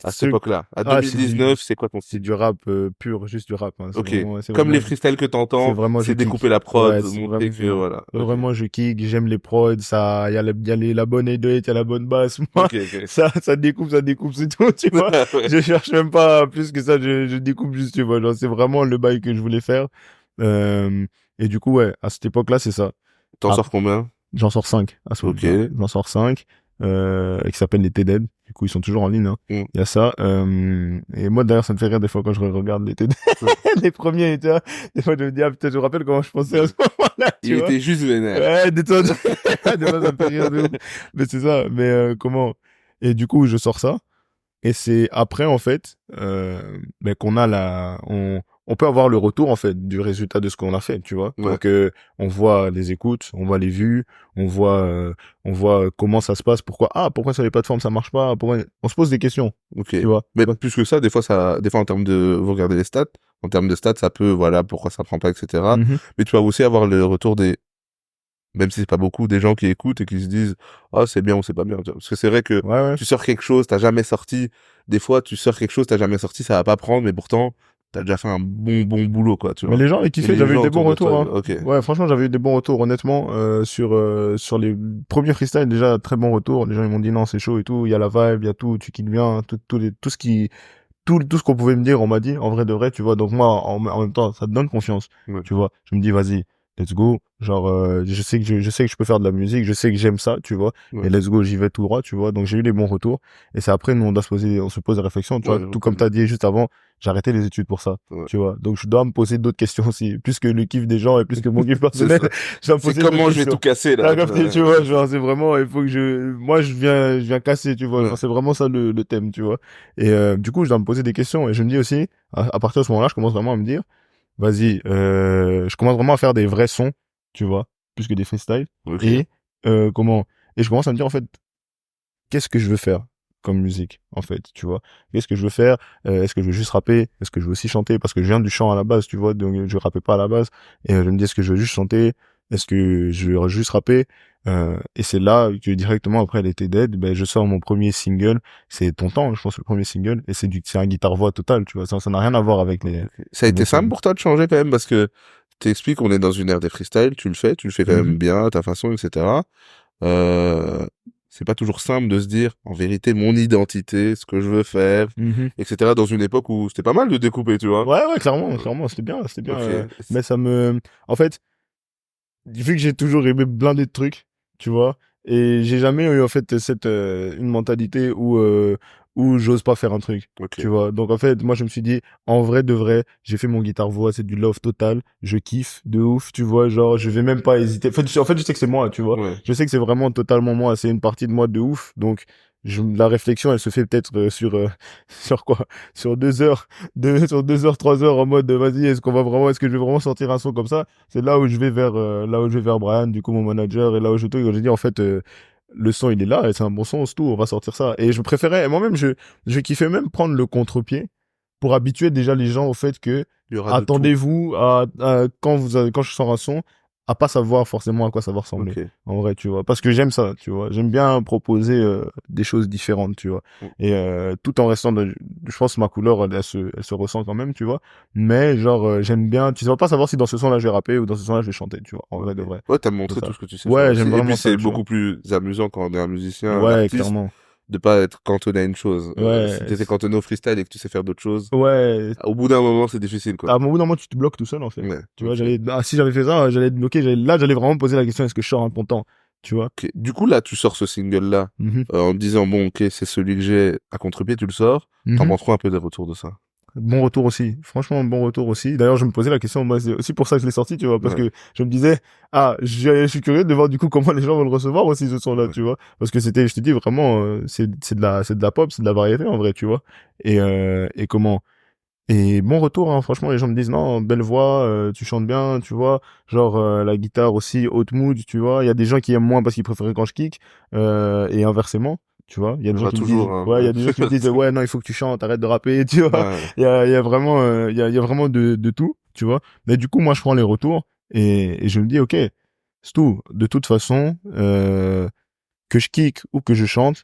À cette Ce époque-là. À Ah, 2019, c'est quoi ton c'est style? du rap pur, juste du rap. Hein. Ok. C'est Comme vraiment, les freestyles que c'est t'entends, vraiment je c'est découper kick. la prod, Ouais, c'est montrer que, vraiment, voilà. Ok. vraiment je kick. J'aime les prods. Ça, il y a la bonne edit, il y a la bonne basse. Moi, Ok, ok. ça découpe, c'est tout. Tu vois. Ouais. Je cherche même pas plus que ça. Je découpe juste. Tu vois. Genre, c'est vraiment le bail que je voulais faire. Et du coup, ouais, à cette époque-là, c'est ça. T'en Ah, sors combien? j'en sors 5 à ce Ok. moment-là. J'en sors 5 qui s'appellent les TED. Du coup, ils sont toujours en ligne. Hein. Mm. Il y a ça. Et moi, d'ailleurs, ça me fait rire des fois quand je regarde les TED. Les premiers, tu vois. Des fois, je me dis, ah, putain, je me rappelle comment je pensais à ce moment-là, Il tu vois. était juste vénère. Ouais, des fois, des fois, ça me fait rire de ouf. Mais c'est ça. Mais comment? Et du coup, je sors ça. Et c'est après, en fait, ben, qu'on a on peut avoir le retour, en fait, du résultat de ce qu'on a fait, tu vois. Ouais. Donc, on voit les écoutes, on voit les vues, on voit comment ça se passe, pourquoi sur les plateformes ça marche pas, on se pose des questions, Ok. tu vois. Mais plus que ça, des fois en termes de, vous regardez les stats, en termes de stats, ça peut, voilà, pourquoi ça prend pas, etc. Mhm. Mais tu vas aussi avoir le retour des, même si c'est pas beaucoup, des gens qui écoutent et qui se disent, ah, c'est bien ou c'est pas bien. Tu vois. Parce que c'est vrai que Ouais, ouais. tu sors quelque chose, t'as jamais sorti. Des fois, tu sors quelque chose, t'as jamais sorti, ça va pas prendre, mais pourtant, t'as déjà fait un bon boulot, quoi, tu Mais vois. les gens, ils Et kiffaient, les j'avais eu gens des bons autour de toi, retours, hein. ok. Ouais, franchement, j'avais eu des bons retours, honnêtement, sur les premiers freestyles, déjà, très bons retours. Les gens, ils m'ont dit non, c'est chaud et tout, il y a la vibe, il y a tout, tu kicks bien, tout ce qu'on pouvait me dire, on m'a dit, en vrai de vrai, tu vois. Donc moi, en même temps, ça te donne confiance, Ouais. tu vois. Je me dis, vas-y, let's go. Genre, je sais que je peux faire de la musique, je sais que j'aime ça, tu vois. Ouais. Et let's go, j'y vais tout droit, tu vois. Donc j'ai eu des bons retours. Et c'est après, nous, on se pose des réflexions, tu vois. Ouais, Tout comme t'as dit juste avant, j'ai arrêté les études pour ça, ouais. tu vois. Donc je dois me poser d'autres questions aussi. Plus que le kiff des gens et plus que mon kiff C'est personnel, ça. je dois me C'est poser d'autres comment je vais questions. tout casser, T'as là. capté, tu vois, genre, c'est vraiment, il faut que moi, je viens casser, tu vois, Ouais. genre, c'est vraiment ça le thème, tu vois. Et, du coup, je dois me poser des questions, et je me dis aussi, à partir de ce moment-là, je commence vraiment à me dire, vas-y, je commence vraiment à faire des vrais sons, tu vois, plus que des freestyles. Ok. Et comment et je commence à me dire en fait qu'est-ce que je veux faire comme musique en fait, tu vois, qu'est-ce que je veux faire, est-ce que je veux juste rapper, est-ce que je veux aussi chanter, parce que je viens du chant à la base, tu vois, donc je rappais pas à la base, et je me dis est-ce que je veux juste chanter, est-ce que je veux juste rapper, et c'est là que directement après elle était dead, ben je sors mon premier single, c'est Ton Temps, je pense, le premier single, et c'est un guitare voix total, tu vois, ça n'a rien à voir avec les Ok. Ça a été autres. simple pour toi de changer quand même parce que t'expliques on est dans une ère des freestyles, tu le fais quand même Mhm. bien, à ta façon, etc. Euh, c'est pas toujours simple de se dire, en vérité, mon identité, ce que je veux faire, Mhm. etc. Dans une époque où c'était pas mal de découper, tu vois. Ouais, clairement, Euh, clairement, c'était bien, ok. mais ça me, en fait, vu que j'ai toujours aimé blinder de trucs, tu vois, et j'ai jamais eu en fait cette une mentalité où j'ose pas faire un truc, tu Ok. vois. Donc en fait, moi je me suis dit en vrai de vrai, j'ai fait mon guitare voix, c'est du love total, je kiffe de ouf, tu vois, genre je vais même pas hésiter. En fait, je sais que c'est moi, tu vois. Ouais. Je sais que c'est vraiment totalement moi, c'est une partie de moi de ouf. Donc la réflexion, elle se fait peut-être sur sur quoi? Sur 2 heures, sur 2 heures, 3 heures en mode vas-y, est-ce que je vais vraiment sortir un son comme ça? C'est là où je vais vers Brian, du coup mon manager, et là où je truc, j'ai dit en fait le son il est là et c'est un bon son, c'est tout, on va sortir ça. Et je préférais, moi-même je kiffais même prendre le contre-pied pour habituer déjà les gens au fait que Il y aura de tout. attendez-vous quand je sors un son à pas savoir forcément à quoi ça va ressembler. Ok. En vrai, tu vois, parce que j'aime ça, tu vois, j'aime bien proposer des choses différentes, tu vois, Mm. et tout en restant je pense que ma couleur elle se ressent quand même, tu vois, mais genre j'aime bien, tu sais pas savoir si dans ce son là je vais rapper ou dans ce son là je vais chanter, tu vois, en vrai de Ok. vrai. Ouais, t'as C'est montré ça. tout ce que tu sais faire Ouais, aussi. j'aime Et puis vraiment c'est ça, tu vois. beaucoup plus amusant quand on est un musicien, un Ouais, artiste, clairement. de pas être cantonné à une chose. Si Ouais, t'étais cantonné au freestyle et que tu sais faire d'autres choses, ouais. au bout d'un moment, c'est difficile, quoi. À un bout d'un moment, tu te bloques tout seul, en fait. Ouais. Tu vois, Ok. si j'avais fait ça, j'allais être bloqué, j'allais vraiment poser la question, est-ce que je sors un bon temps? Tu vois? Ok. Du coup, là, tu sors ce single-là, Mhm. en te disant, bon, ok, c'est celui que j'ai à contre-pied, tu le sors. T'en Mhm. penses quoi un peu des retours de ça? Bon retour aussi. Franchement, bon retour aussi. D'ailleurs, je me posais la question, moi, c'est aussi pour ça que je l'ai sorti, tu vois, parce Ouais. que je me disais, ah, je suis curieux de voir du coup comment les gens vont le recevoir aussi, ce son-là, Ouais. tu vois. Parce que je te dis vraiment, c'est de la pop, c'est de la variété, en vrai, tu vois. Et comment? Et bon retour, hein. Franchement, les gens me disent, non, belle voix, tu chantes bien, tu vois. Genre, la guitare aussi, haute mood, tu vois. Il y a des gens qui aiment moins parce qu'ils préfèrent quand je kick, et inversement, tu vois. Il y a Il y des gens aura qui me disent, toujours, hein. ouais, il y a des gens qui me disent, ouais, non, il faut que tu chantes, arrête de rapper, tu vois. Ouais. Il y a vraiment, il y a vraiment de tout, tu vois. Mais du coup, moi, je prends les retours et je me dis, ok, c'est tout. De toute façon, que je kick ou que je chante,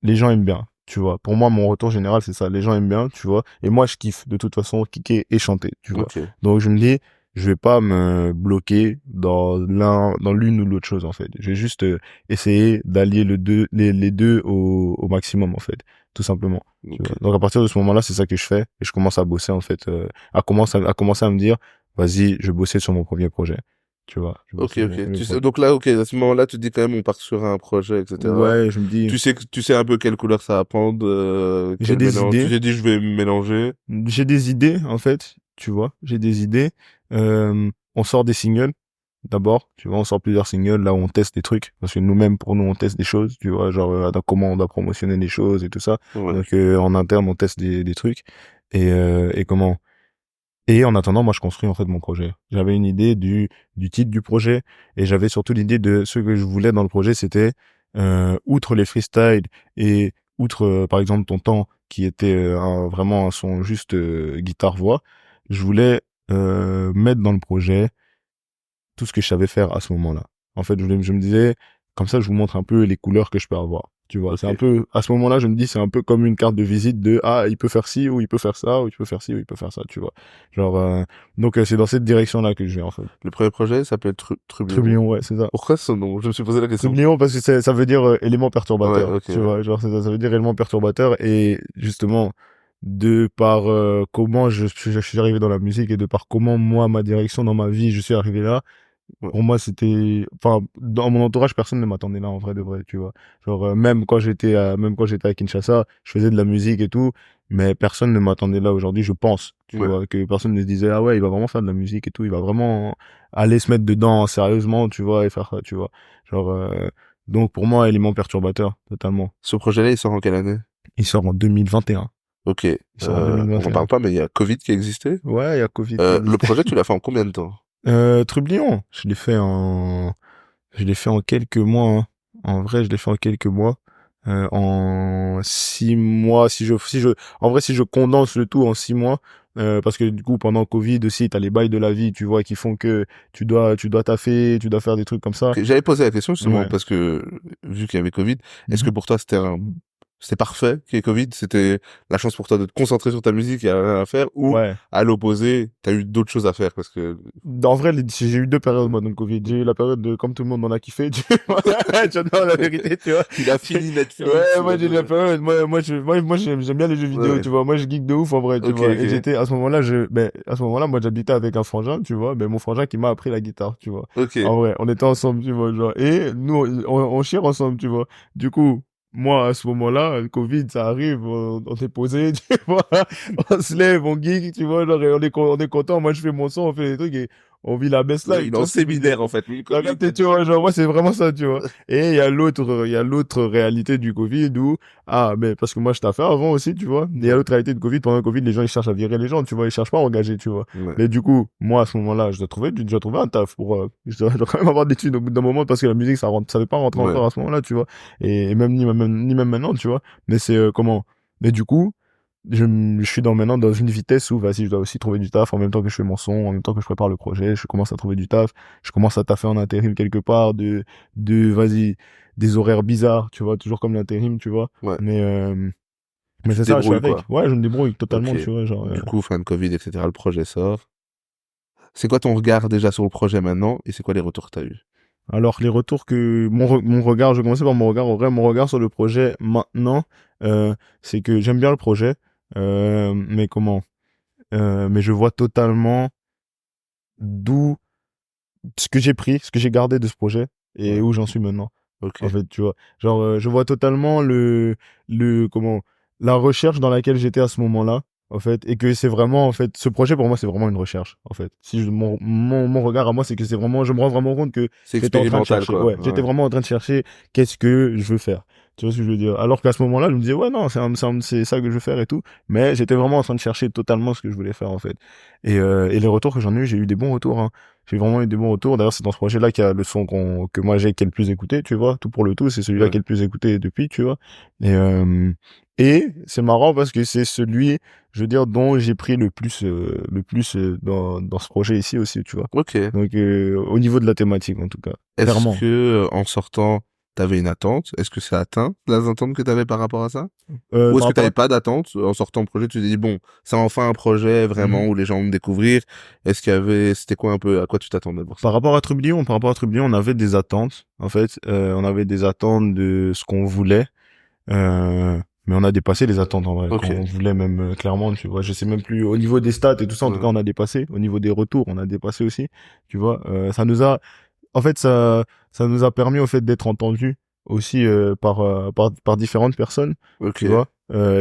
les gens aiment bien, tu vois. Pour moi, mon retour général, c'est ça. Les gens aiment bien, tu vois. Et moi, je kiffe de toute façon kicker et chanter, tu vois. Ok. Donc, je me dis, je vais pas me bloquer dans l'une ou l'autre chose, en fait. Je vais juste essayer d'allier les deux au maximum, en fait. Tout simplement. Tu vois. Ok. Donc, à partir de ce moment-là, c'est ça que je fais. Et je commence à bosser, en fait, à commencer à me dire, vas-y, je vais bosser sur mon premier projet. Tu vois. Je vais Ok, bosser sur mon ok. premier Tu sais, projet. donc là, ok, à ce moment-là, tu te dis quand même, on part sur un projet, etc. Ouais, je me dis, Tu sais un peu quelle couleur ça va prendre, j'ai quel des mélange. Tu idées. t'es dit, je vais mélanger. J'ai des idées, en fait, tu vois, j'ai des idées. On sort des singles, d'abord, tu vois, on sort plusieurs singles, là où on teste des trucs, parce que nous-mêmes, pour nous, on teste des choses, tu vois, genre, dans comment on doit promotionner les choses et tout ça. Ouais. Donc, en interne, on teste des trucs. Et comment? Et en attendant, moi, je construis, en fait, mon projet. J'avais une idée du titre du projet, et j'avais surtout l'idée de ce que je voulais dans le projet, c'était, outre les freestyles et outre, par exemple, Ton Temps, qui était vraiment un son juste guitare-voix, je voulais mettre dans le projet tout ce que je savais faire à ce moment-là. En fait, je me disais, comme ça, je vous montre un peu les couleurs que je peux avoir. Tu vois, c'est Ok. un peu, à ce moment-là, je me dis, c'est un peu comme une carte de visite de, ah, il peut faire ci, ou il peut faire ça, ou il peut faire ci, ou il peut faire ça, tu vois. Genre, donc, c'est dans cette direction-là que je vais, en fait. Le premier projet s'appelle Trublion. Trublion, ouais, c'est ça. Pourquoi ce nom? Je me suis posé la question. Trublion, parce que ça veut dire élément Ouais, perturbateur, ok, tu ouais. vois. Genre, ça veut dire élément perturbateur, et justement, de par comment je suis arrivé dans la musique, et de par comment, moi, ma direction dans ma vie, je suis arrivé là, Ouais. pour moi c'était, enfin, dans mon entourage personne ne m'attendait là en vrai de vrai, tu vois, genre même quand j'étais à Kinshasa, je faisais de la musique et tout, mais personne ne m'attendait là aujourd'hui, je pense, tu Ouais. vois, que personne ne se disait, ah ouais, il va vraiment faire de la musique et tout, il va vraiment aller se mettre dedans sérieusement, tu vois, et faire ça, tu vois, genre donc pour moi élément perturbateur totalement. Ce projet-là, il sort en quelle année? Il sort en 2021. Ok. Il sort en On n'en 2021. parle pas, mais il y a Covid qui existait. Ouais, il y a Covid qui Le existe. projet, tu l'as fait en combien de temps? Trublion, je l'ai fait en quelques mois, hein. En vrai, je l'ai fait en quelques mois. En 6 mois, en vrai, si je condense le tout en 6 mois, parce que du coup, pendant Covid aussi, t'as les bails de la vie, tu vois, qui font que tu dois taffer, tu dois faire des trucs comme ça. Ok, j'avais posé la question justement Ouais. parce que vu qu'il y avait Covid, est-ce que Mhm. pour toi c'était parfait qu'il y ait Covid, c'était la chance pour toi de te concentrer sur ta musique et à rien à faire, ou Ouais. à l'opposé, t'as eu d'autres choses à faire parce que En vrai, j'ai eu deux périodes, moi, dans le Covid. J'ai eu la période de, comme tout le monde en a kiffé, tu vois. J'adore la vérité, tu vois. il a fini Netflix, Ouais, il moi, a j'ai eu la donné... période, moi, j'aime bien les jeux vidéo, Ouais. tu vois. Moi, je geek de ouf, en vrai, tu Ok, vois. Et ok, j'étais, à ce moment-là, à ce moment-là, moi, j'habitais avec un frangin, tu vois. Ben, mon frangin qui m'a appris la guitare, tu vois. ok. En vrai, on était ensemble, tu vois, genre. Et nous, on chire ensemble, tu vois. Du coup, moi, à ce moment-là, le Covid, ça arrive, on s'est posé, tu vois. On se lève, on geek, tu vois, genre, et on est content. Moi, je fais mon son, on fait des trucs et on vit la best Ouais, life, il est tu en vois ce que je veux dire. séminaire en fait. Lui, le T'as Covid, capté, tu vois, genre, moi, c'est vraiment ça, tu vois. Et il y a l'autre réalité du Covid où, mais parce que moi, je t'ai fait avant aussi, tu vois. Il y a ouais. l'autre réalité du Covid. Pendant le Covid, les gens, ils cherchent à virer les gens, tu vois. Ils cherchent pas à engager, tu vois. Ouais. Mais du coup, moi, à ce moment-là, je dois trouver un taf je dois quand même avoir des thunes au bout d'un moment parce que la musique, ça veut pas rentrer Ouais. encore à ce moment-là, tu vois. Et même, ni même maintenant, tu vois. Mais c'est, comment? Mais du coup, je suis maintenant dans une vitesse où, vas-y, je dois aussi trouver du taf en même temps que je fais mon son, en même temps que je prépare le projet, je commence à trouver du taf, je commence à taffer en intérim quelque part, vas-y, des horaires bizarres, tu vois, toujours comme l'intérim, tu vois. Ouais. Mais Tu c'est te ça, je suis débrouilles avec. quoi. Ouais, je me débrouille totalement, Ok. tu vois, genre, Du coup, fin de Covid, etc. Le projet sort. C'est quoi ton regard déjà sur le projet maintenant et c'est quoi les retours que t'as eu? alors, les retours mon regard, je vais commencer par mon regard, en vrai, mon regard sur le projet maintenant, c'est que j'aime bien le projet, mais comment, mais je vois totalement d'où ce que j'ai pris, ce que j'ai gardé de ce projet et Ouais. où j'en suis maintenant. Ok. En fait, tu vois. Genre, je vois totalement comment, la recherche dans laquelle j'étais à ce moment-là, en fait, et que c'est vraiment, en fait, ce projet pour moi, c'est vraiment une recherche, en fait. Si mon regard à moi, c'est que c'est vraiment, je me rends vraiment compte que C'est j'étais en train de expérimental chercher. quoi. Ouais, j'étais Ouais. vraiment en train de chercher qu'est-ce que je veux faire. Tu vois ce que je veux dire? Alors qu'à ce moment-là, je me disais, ouais, non, c'est ça que je veux faire et tout. Mais j'étais vraiment en train de chercher totalement ce que je voulais faire, en fait. Et les retours que j'en ai eu, j'ai eu des bons retours, hein. J'ai vraiment eu des bons retours. D'ailleurs, c'est dans ce projet-là qu'il y a le son que moi j'ai qui est le plus écouté, tu vois. Tout pour le tout, c'est celui-là Ouais. qui est le plus écouté depuis, tu vois. Et, euh, et c'est marrant parce que c'est celui, je veux dire, dont j'ai pris le plus dans ce projet ici aussi, tu vois. Ok. Donc, au niveau de la thématique, en tout cas. Est-ce Clairement. que en sortant, t'avais une attente? Est-ce que ça atteint les attentes que t'avais par rapport à ça? Ou est-ce Par que rapport t'avais à... pas d'attente en sortant le projet? Tu t'es dit bon, c'est enfin un projet Mhm. vraiment où les gens vont me découvrir. Est-ce qu'il y avait, c'était quoi un peu, à quoi tu t'attendais pour ça? Par rapport à Trublion, on avait des attentes. En fait, on avait des attentes de ce qu'on voulait. Mais on a dépassé les attentes en vrai, quand Ok. on voulait même clairement, tu vois. Je sais même plus au niveau des stats et tout ça. En tout cas, Ouais. on a dépassé. Au niveau des retours, on a dépassé aussi. Tu vois, ça nous a, en fait, ça nous a permis au fait d'être entendus aussi par différentes personnes. Tu Ok. vois,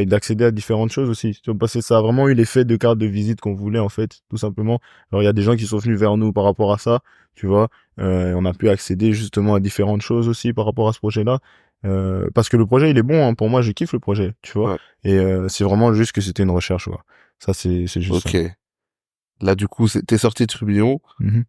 et d'accéder à différentes choses aussi. Tu vois, parce que ça a vraiment eu l'effet de carte de visite qu'on voulait en fait, tout simplement. Alors il y a des gens qui sont venus vers nous par rapport à ça. Tu vois, on a pu accéder justement à différentes choses aussi par rapport à ce projet-là. Parce que le projet il est bon, hein. Pour moi je kiffe le projet, tu vois. Ouais. Et c'est vraiment juste que c'était une recherche, quoi. Ça c'est juste ça. Ok. Là, du coup, t'es sorti de Trublion. Mhm.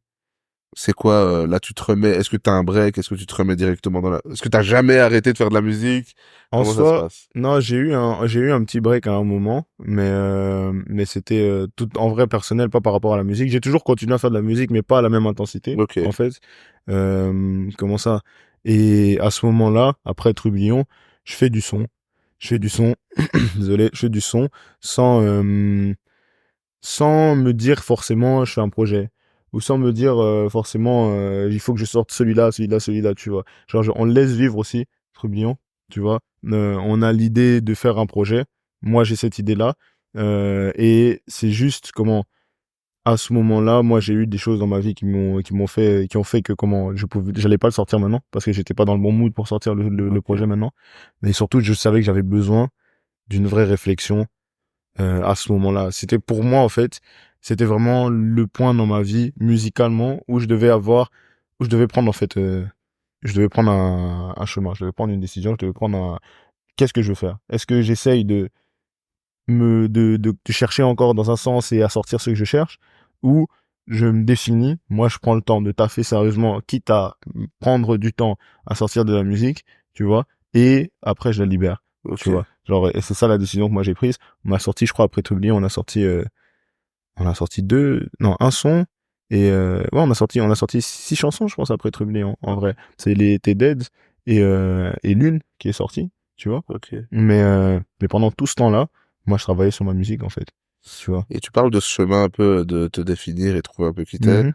C'est quoi, là, tu te remets, est-ce que t'as un break? Est-ce que tu te remets directement est-ce que t'as jamais arrêté de faire de la musique? En Comment ça se soi, passe? non, j'ai eu un petit break à un moment, mais c'était tout en vrai personnel, pas par rapport à la musique. J'ai toujours continué à faire de la musique, mais pas à la même intensité, Ok. en fait. Comment ça? Et à ce moment-là, après Trubillon, je fais du son. Je fais du son, désolé, je fais du son sans, sans me dire forcément je fais un projet. Ou sans me dire forcément il faut que je sorte celui-là, celui-là, celui-là, tu vois. Genre, on le laisse vivre aussi, Trubillon, tu vois. On a l'idée de faire un projet. Moi, j'ai cette idée-là. Et c'est juste comment, à ce moment-là, moi, j'ai eu des choses dans ma vie qui ont fait que comment, j'allais pas le sortir maintenant parce que j'étais pas dans le bon mood pour sortir le Ok. projet maintenant. Mais surtout, je savais que j'avais besoin d'une vraie réflexion à ce moment-là. C'était pour moi, en fait, c'était vraiment le point dans ma vie, musicalement, où je devais prendre, en fait, je devais prendre un chemin, je devais prendre une décision, je devais prendre qu'est-ce que je veux faire? Est-ce que j'essaye de de chercher encore dans un sens et à sortir ce que je cherche, ou je me définis, moi je prends le temps de taffer sérieusement, quitte à prendre du temps à sortir de la musique, tu vois, et après je la libère, tu Ok. vois. Genre, et c'est ça la décision que moi j'ai prise. On a sorti, je crois, après Troubli, on a sorti un son, et ouais, on a sorti 6 chansons, je pense, après Troubli, en vrai. C'est les T'es Dead et Lune qui est sorti, tu vois. Ok. Mais pendant tout ce temps-là, moi je travaillais sur ma musique, en fait, tu vois. Et tu parles de ce chemin un peu de te définir et trouver un peu qui t'es. Mhm,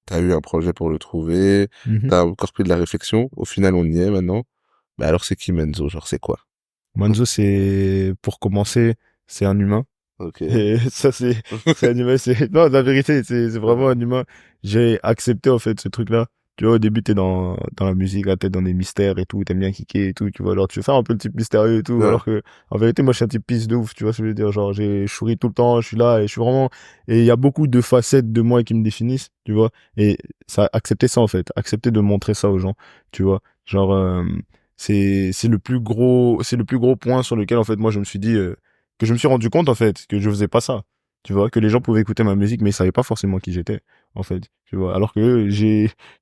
T'as eu un projet pour le trouver. mhm. T'as encore pris de la réflexion. Au final, on y est maintenant. Bah alors, c'est qui Menzo? Genre, c'est quoi? Manzo, c'est, pour commencer, c'est un humain. Ok. Et ça, c'est un humain, non, la vérité, c'est vraiment un humain. J'ai accepté, en fait, ce truc-là. Tu vois, au début, t'es dans la musique, là, t'es dans des mystères et tout, t'aimes bien kicker et tout, tu vois. Alors, tu veux faire un peu le type mystérieux et tout, Ouais. alors que, en vérité, moi, je suis un type pisse de ouf, tu vois ce que je veux dire. Genre, je souris tout le temps, je suis là et je suis vraiment, et il y a beaucoup de facettes de moi qui me définissent, tu vois. Et ça, accepter ça, en fait. Accepter de montrer ça aux gens, tu vois. Genre, c'est le plus gros point sur lequel, en fait, moi, je me suis dit, que je me suis rendu compte en fait que je faisais pas ça, tu vois, que les gens pouvaient écouter ma musique mais ils savaient pas forcément qui j'étais, en fait, tu vois, alors que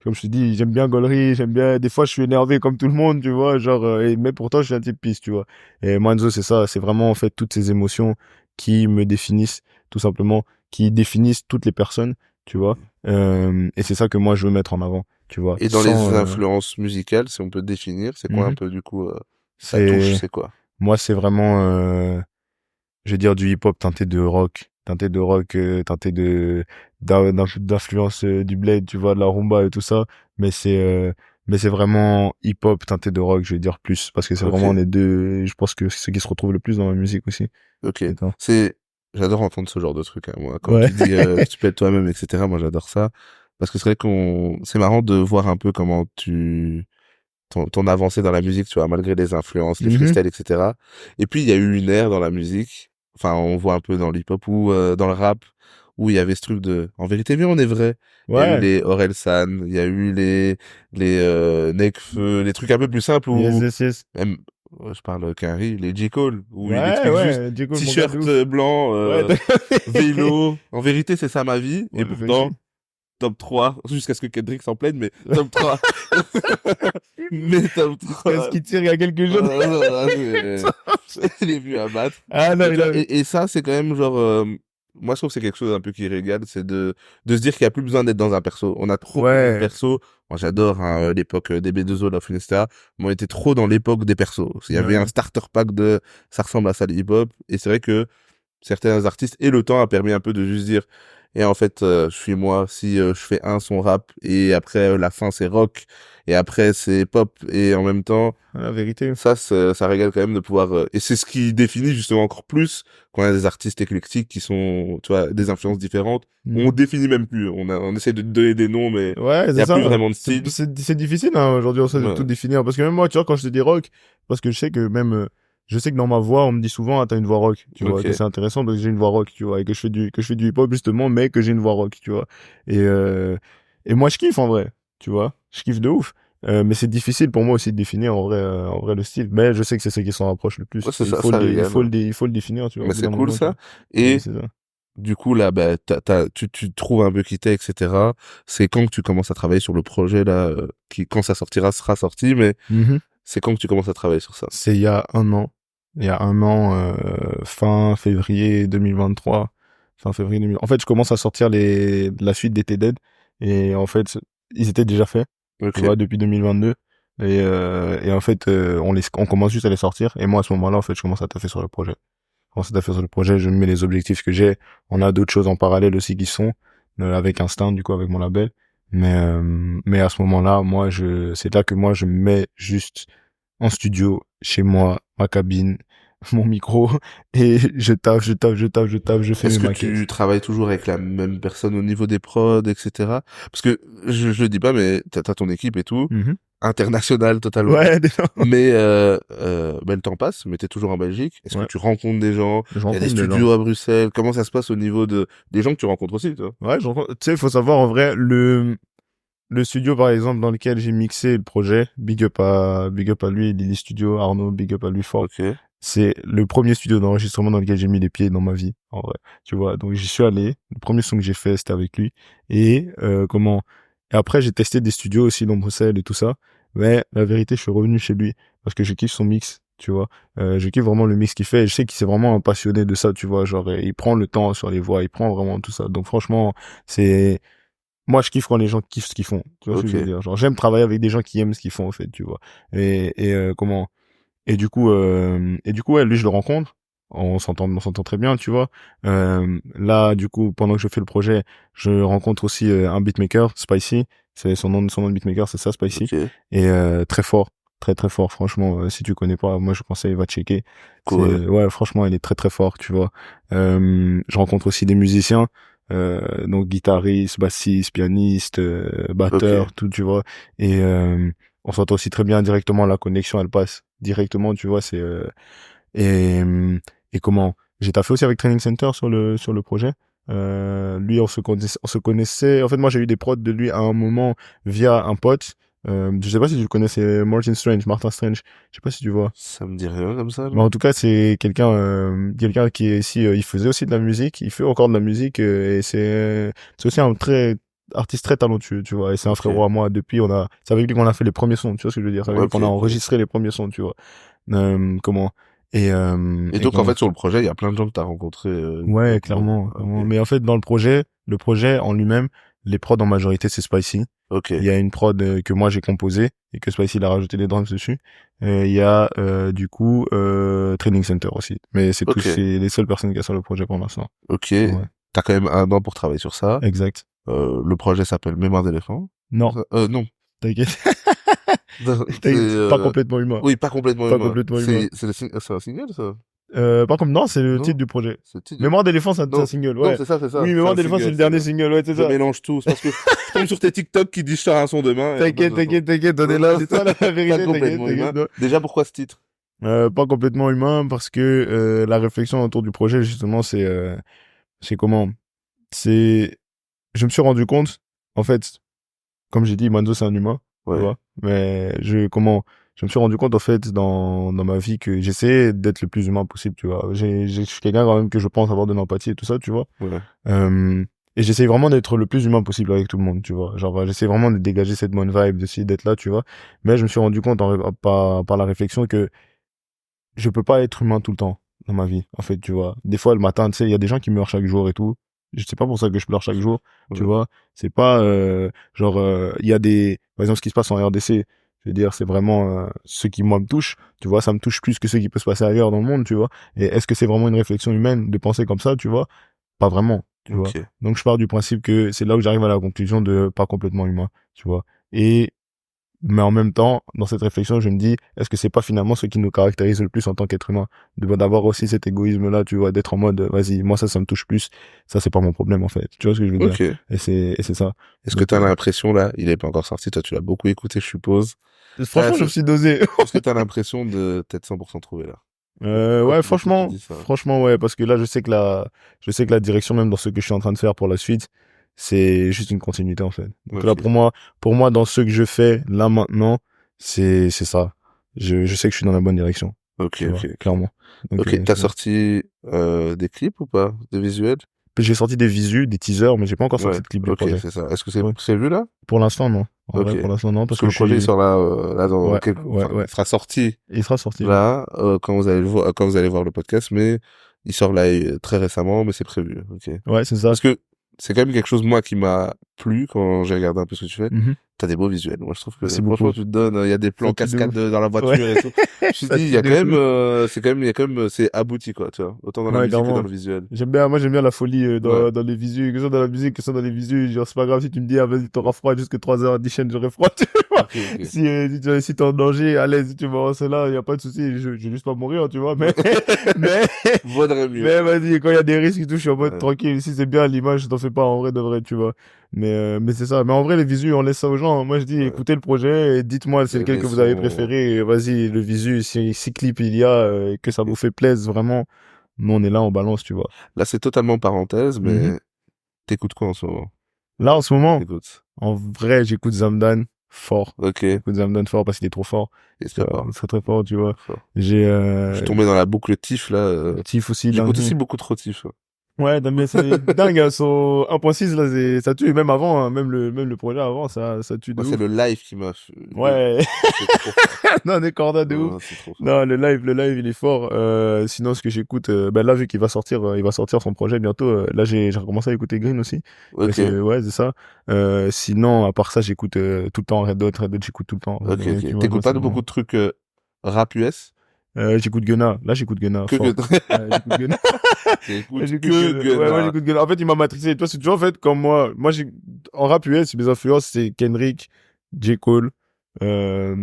comme je te dis, j'aime bien gaulerie, j'aime bien, des fois je suis énervé comme tout le monde, tu vois, genre, mais pourtant je suis un type pisse, tu vois, et Manzo c'est ça, c'est vraiment en fait toutes ces émotions qui me définissent, tout simplement, qui définissent toutes les personnes, tu vois, et c'est ça que moi je veux mettre en avant, tu vois, Et dans sans, les influences musicales, si on peut définir, c'est quoi un mhm. peu, du coup, ta touche, C'est, c'est quoi? moi c'est vraiment, je vais dire du hip-hop teinté de rock, teinté d'influence du blade, tu vois, de la rumba et tout ça, mais c'est vraiment hip-hop teinté de rock, je vais dire plus, parce que c'est Ok. vraiment les deux, je pense que c'est ce qui se retrouve le plus dans la musique aussi. Ok. Et toi? C'est, j'adore entendre ce genre de trucs, hein, moi. Quand Ouais. tu dis que tu peux être toi-même, etc., moi j'adore ça. Parce que c'est vrai c'est marrant de voir un peu comment ton avancée dans la musique, tu vois, malgré les influences, les Mhm. freestyles, etc. Et puis il y a eu une ère dans la musique, enfin on voit un peu dans l'hip-hop ou dans le rap, où il y avait ce truc de, en vérité, viens, on est vrai. Il y a eu Ouais. les Orelsan, il y a eu les Nekfeu, les trucs un peu plus simples Yes, où yes, yes. même, je parle Quinry, les J. Cole, où il Ouais, explique juste ouais, du coup, mon gars de t-shirt ouf. blanc, Ouais, vélo. En vérité, c'est ça ma vie. Et ouais, pourtant, VG. top 3 jusqu'à ce que Kendrick s'en plaigne, mais top 3 mais top Qu'est-ce 3 qu'il tire il y a quelques jours? il est vu à battre. Ah non, Mais tu il vois, a... et ça, c'est quand même genre, moi je trouve que c'est quelque chose un peu qui régale, c'est de se dire qu'il n'y a plus besoin d'être dans un perso. On a trop connu le Ouais. perso. Moi j'adore hein, l'époque des B2O, la Funesta. Mais on était trop dans l'époque des persos. Il y avait un Ouais. starter pack de ça ressemble à ça le hip-hop. Et c'est vrai que certains artistes et le temps a permis un peu de juste dire et en fait je suis moi si je fais un son rap et après la fin c'est rock et après c'est pop et en même temps La vérité. ça régale quand même de pouvoir et c'est ce qui définit justement encore plus quand on a des artistes éclectiques qui sont tu vois des influences différentes on Mhm. définit même plus on essaie de donner des noms mais Ouais, il y c'est a plus ça. vraiment de style. C'est difficile, hein, aujourd'hui, on sait de tout Ouais. définir. Parce que même moi, tu vois, quand je te dis rock, parce que je sais que même, je sais que dans ma voix, on me dit souvent, ah, t'as une voix rock, tu vois, que Ok. c'est intéressant parce que j'ai une voix rock, tu vois, et que je fais du hip-hop, justement, mais que j'ai une voix rock, tu vois. Et, euh, et moi, je kiffe, en vrai, tu vois. Je kiffe de ouf. Mais c'est difficile pour moi aussi de définir, en vrai, le style. Mais je sais que c'est ce qui s'en rapproche le Ouais, plus. c'est Et ça, ça régale, ouais. il faut le définir, tu vois, au Mais bout c'est d'un cool moment, tu ça. vois. Et Et c'est ça. du coup, là, bah, tu trouves un peu qui t'es, etc. C'est quand que tu commences à travailler sur le projet, là, qui, quand ça sortira, sera sorti, mais Mhm. c'est quand que tu commences à travailler sur ça? C'est il y a un an. Il y a un an, fin février 2023. Fin février 2000. En fait, je commence à sortir la suite des T-Dead. Et en fait, ils étaient déjà faits, tu Ok. vois, depuis 2022. Et en fait, on commence juste à les sortir. Et moi, à ce moment-là, en fait, je commence à taffer sur le projet. Je commence à taffer sur le projet, je mets les objectifs que j'ai. On a d'autres choses en parallèle aussi qui sont, avec Instinct, du coup, avec mon label. Mais à ce moment-là, c'est là que moi, je me mets juste en studio, chez moi, ma cabine, mon micro, et je fais mes Est-ce que tu maquettes. travailles toujours avec la même personne au niveau des prods, etc. Parce que je le dis pas, mais t'as ton équipe et tout, Mhm. international totalement. Ouais, Mais bah, le temps passe, mais t'es toujours en Belgique. Est-ce que ouais, tu rencontres des gens? je Il y a des rencontre des gens. studios à Bruxelles. Comment ça se passe au niveau des gens que tu rencontres aussi, toi? Ouais, tu sais, il faut savoir, en vrai, le studio, par exemple, dans lequel j'ai mixé le projet, big up à lui, Lily Studio, Arnaud, big up à lui fort. Ok. c'est le premier studio d'enregistrement dans lequel j'ai mis les pieds dans ma vie, en vrai. Tu vois, donc j'y suis allé. Le premier son que j'ai fait, c'était avec lui. Et et après, j'ai testé des studios aussi dans Bruxelles et tout ça. Mais la vérité, je suis revenu chez lui parce que je kiffe son mix, tu vois. Je kiffe vraiment le mix qu'il fait. Et je sais qu'il s'est vraiment un passionné de ça, tu vois. Genre, il prend le temps sur les voix, il prend vraiment tout ça. Donc franchement, c'est moi, je kiffe quand les gens kiffent ce qu'ils font. Tu vois ce que je veux dire? Genre, j'aime travailler avec des gens qui aiment ce qu'ils font, en fait, tu vois. Et ouais, lui, je le rencontre. On s'entend très bien, tu vois. Là, du coup, pendant que je fais le projet, je rencontre aussi un beatmaker, Spicy. C'est son nom de beatmaker, c'est ça, Spicy. Ok. Et très fort, très très fort. Franchement, si tu connais pas, moi je conseille, va checker. Cool. Ouais, franchement, il est très très fort, tu vois. Je rencontre aussi des musiciens, donc guitaristes, bassistes, pianistes, Ok. batteurs, tout, tu vois. Et on s'entend aussi très bien directement. La connexion, elle passe directement, tu vois. Et et comment j'ai taffé aussi avec Training Center sur le projet. Lui, on se connaissait. En fait, moi, j'ai eu des prods de lui à un moment via un pote. Je sais pas si tu le connais, c'est Martin Strange. Je sais pas si tu vois. Ça me dit rien comme ça, Mais là. en tout cas, c'est quelqu'un qui est ici, il faisait aussi de la musique, il fait encore de la musique, et c'est aussi un très artiste très talentueux, tu vois. Et c'est un Ok. frérot à moi. Depuis, c'est avec lui qu'on a fait les premiers sons, tu vois ce que je veux dire. C'est avec lui qu'on a Ok, cool. enregistré les premiers sons, tu vois. Comment Et et donc, en comment fait, sur le projet, il y a plein de gens que t'as rencontrés, Ouais, directement. clairement, Ok. clairement. Mais en fait, dans le projet en lui-même, les prods en majorité c'est Spicy. Ok. Il y a une prod que moi j'ai composée et que Spicy il a rajouté des drums dessus. Il y a du coup Training Center aussi. Mais Ok. c'est les seules personnes qui sont sur le projet pour l'instant. Ok. Ouais, T'as quand même 1 an pour travailler sur ça. exact. Le projet s'appelle Mémoire d'éléphant. Non, Non. t'inquiète. Non, c'est, T'inquiète, c'est pas complètement humain. oui, pas complètement Pas humain. complètement humain. C'est un single, ça? Par contre, non, c'est le titre Non? du projet. C'est le titre. Mémoire d'éléphant, c'est un Non, single, non, ouais. c'est ça. Oui, C'est Mémoire un d'éléphant, c'est single, le c'est dernier ça. single, ouais, c'est Je ça. mélange tout. C'est parce que je tombe sur tes TikTok qui disent je sors un son demain. Et en fait, T'inquiète, on est là, dis-toi la pas vérité, complètement humain. t'inquiète. Déjà, pourquoi ce titre? Pas complètement humain parce que la réflexion autour du projet justement c'est comment c'est je me suis rendu compte en fait comme j'ai dit Manzo c'est un humain tu Ouais. vois mais je me suis rendu compte en fait dans ma vie que j'essaie d'être le plus humain possible tu vois je suis quelqu'un quand même que je pense avoir de l'empathie et tout ça tu vois Ouais. euh, et j'essaie vraiment d'être le plus humain possible avec tout le monde tu vois genre j'essaie vraiment de dégager cette bonne vibe d'essayer d'être là tu vois mais je me suis rendu compte par la réflexion que je peux pas être humain tout le temps dans ma vie, en fait, tu vois. Des fois, le matin, tu sais, il y a des gens qui meurent chaque jour et tout. Je sais pas pour ça que je pleure chaque jour, tu Ouais. vois. C'est pas, il y a par exemple, ce qui se passe en RDC. Je veux dire, c'est vraiment ce qui, moi, me touche. Tu vois, ça me touche plus que ce qui peut se passer ailleurs dans le monde, tu vois. Et est-ce que c'est vraiment une réflexion humaine de penser comme ça, tu vois? Pas vraiment, tu vois. Ok. Donc, je pars du principe que c'est là où j'arrive à la conclusion de pas complètement humain, tu vois. Et mais en même temps, dans cette réflexion, je me dis, est-ce que c'est pas finalement ce qui nous caractérise le plus en tant qu'être humain? D'avoir aussi cet égoïsme-là, tu vois, d'être en mode, vas-y, moi ça me touche plus. Ça, c'est pas mon problème, en fait. Tu vois ce que je veux dire? Ok. Et c'est ça. Est-ce que Donc, t'as l'impression, là, il est pas encore sorti, toi, tu l'as beaucoup écouté, je suppose. Ah, franchement, je me suis dosé. est-ce que t'as l'impression de t'être 100% trouvé, là? Ouais, Depuis que tu dis ça. franchement, ouais, parce que là, je sais que la direction, même dans ce que je suis en train de faire pour la suite, c'est juste une continuité, en fait. Donc là, Ok. pour moi, dans ce que je fais, là, maintenant, c'est ça. Je sais que je suis dans la bonne direction. Ok, Tu vois, ok. clairement. Donc, Ok, t'as c'est ça. sorti des clips ou pas? Des visuels? J'ai sorti des visus, des teasers, mais j'ai pas encore sorti Ouais, de clip du ok, projet. c'est ça. Est-ce que c'est Ouais. prévu là? Pour l'instant, non. En Ok. vrai, pour l'instant, non, Parce parce que que le je projet il suis, sort là, dans ouais, quelques, ouais, enfin, ouais. il sera sorti Il sera sorti, ouais. là quand vous allez voir le podcast, mais il sort là très récemment, mais c'est prévu. Ok. Ouais, c'est ça. Parce que c'est quand même quelque chose moi qui m'a plu quand j'ai regardé un peu ce que tu fais. Mhm. T'as des beaux visuels. Moi, je trouve que Merci franchement, beaucoup. tu te donnes. Il y a des plans Ça tue de cascades ouf. dans la Ouais. voiture et tout. Je me suis Ça dit, il y tue a de quand même, ouf. c'est abouti quoi, tu vois. Autant dans la Ouais, musique que dans clairement. le visuel. Moi, j'aime bien la folie Ouais. dans les visus, que ce soit dans la musique, que ce soit dans les visus. Genre, c'est pas grave si tu me dis, ah, vas-y, t'auras froid jusque 3 heures, 10 chaînes, j'aurai froid, tu vois. Ok, ok. Si t'es en danger, à l'aise, si tu vois, c'est là, y a pas de souci, je vais juste pas mourir, tu vois, mais, Vaudrait mieux. mais vas-y, quand il y a des risques et tout, je suis en mode Ouais. tranquille. Si c'est bien l'image, t'en fais pas en vrai de vrai, tu vois. Mais c'est ça. Mais en vrai, les visus, on laisse ça aux gens. Moi, je dis, Ouais. écoutez le projet et dites-moi c'est lequel Les que vous avez sons. préféré. Et vas-y, le visu, si clip il y a, que ça vous fait plaisir, vraiment. Nous, on est là, on balance, tu vois. Là, c'est totalement parenthèse, Mhm. mais t'écoutes quoi en ce moment? Là, en ce moment, T'écoutes. en vrai, j'écoute Zamdan. fort. Ok. J'écoute Zamdan fort parce qu'il est trop fort. Et c'est pas Très très fort, tu vois. fort. J'ai Je suis tombé dans la boucle Tiff, là. Tiff aussi, J'écoute dingue. aussi beaucoup trop Tiff. Ouais. Ouais, Damien, c'est dingue, hein, son 1.6, là, ça tue. Même avant, hein, même le projet avant, ça tue de Moi, c'est ouf. le live qui m'a... Ouais. C'est trop fort. Non, on est corda de ouf. Non, c'est trop fort. Non, le live, il est fort. Sinon, ce que j'écoute, ben là, vu qu'il va sortir, il va sortir son projet bientôt. Là, j'ai recommencé à écouter Green aussi. Ok. Ouais, c'est ça. Sinon, à part ça, j'écoute tout le temps Red Hot, j'écoute tout le temps. Ok, Tu ok. vois, T'écoutes pas c'est beaucoup de trucs rap US? j'écoute Gunna. Là, j'écoute Gunna. Que Fort. Ouais, j'écoute Gunna. T'écoutes J'écoute que Ouais, Gunna. j'écoute Gunna. En fait, il m'a matrixé. Toi, c'est toujours, en fait, comme moi. Moi, en rap US, mes influences, c'est Kendrick, J. Cole, euh,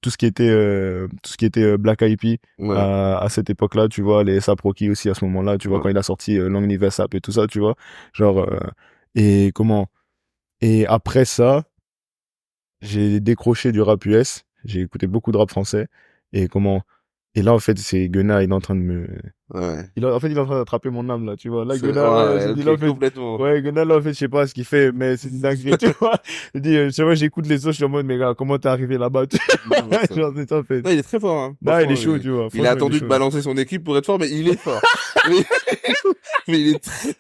tout ce qui était Black Eyed Peas Ouais. à cette époque-là, tu vois, les A$AP Rocky aussi à ce moment-là, tu vois, Ouais. quand il a sorti Long Live A$AP et tout ça, tu vois. Genre, et comment? Et après ça, j'ai décroché du rap US. J'ai écouté beaucoup de rap français. Et comment? Et là, en fait, c'est Gunna, il est en train de me, Ouais. en fait, il est en train d'attraper mon âme, là, tu vois. Là, C'est... Gunnar, là, je Ouais, dis, là, en ok, fait, complètement. ouais, Gunnar, là, en fait, je sais pas ce qu'il fait, mais c'est une dinguerie, tu vois. Je dis, je sais pas, j'écoute les autres, je suis en mode, mais gars, comment t'es arrivé là-bas, tu Non, vois. c'est Genre, c'est ça, en fait. Non, il est très fort, hein. Non, il est Franchement, chaud, tu vois. il a Franchement, il est attendu de chaud. balancer son équipe pour être fort, mais il est fort. mais... mais il est très...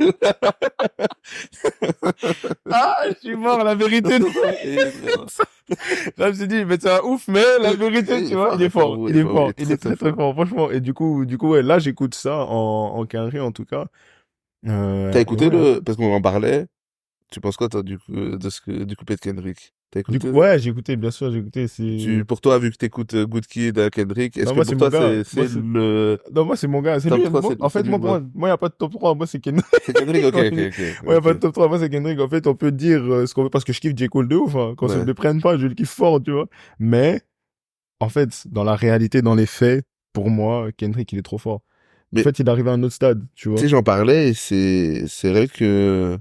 Ah, je suis mort, la vérité. Il est très fort. Là, je me suis dit, mais c'est un ouf, mais la vérité, Il tu est vois, fort, il est fort, oui, il est il fort, est il est très, très, très fort, franchement. Et du coup, ouais, là, j'écoute ça en carré, en tout cas. T'as Et écouté ouais. le... Parce qu'on en parlait. Tu penses quoi, toi, du coup, de ce que... du coupé de Kendrick? T'as Du coup, écouté? ouais, j'ai écouté, bien sûr, j'ai écouté, Pour toi, vu que t'écoutes Good Kid, Kendrick, est-ce non, que moi, pour c'est mon toi, gars. c'est le Non, moi, c'est mon gars. C'est top lui. 3, En c'est fait, lui le moi, bon? il n'y a pas de top 3. Moi, c'est Kendrick. C'est Kendrick? Ok, Moi, ok, il ok, n'y a pas ok. de top 3. Moi, c'est Kendrick. En fait, on peut dire ce qu'on veut parce que je kiffe J. Cole de ouf. Hein. Quand ça ne Ouais. me prenne pas, je le kiffe fort, tu vois. Mais, en fait, dans la réalité, dans les faits, pour moi, Kendrick, il est trop fort. En Mais, fait, il est arrivé à un autre stade, tu tu vois. sais, j'en parlais et c'est vrai que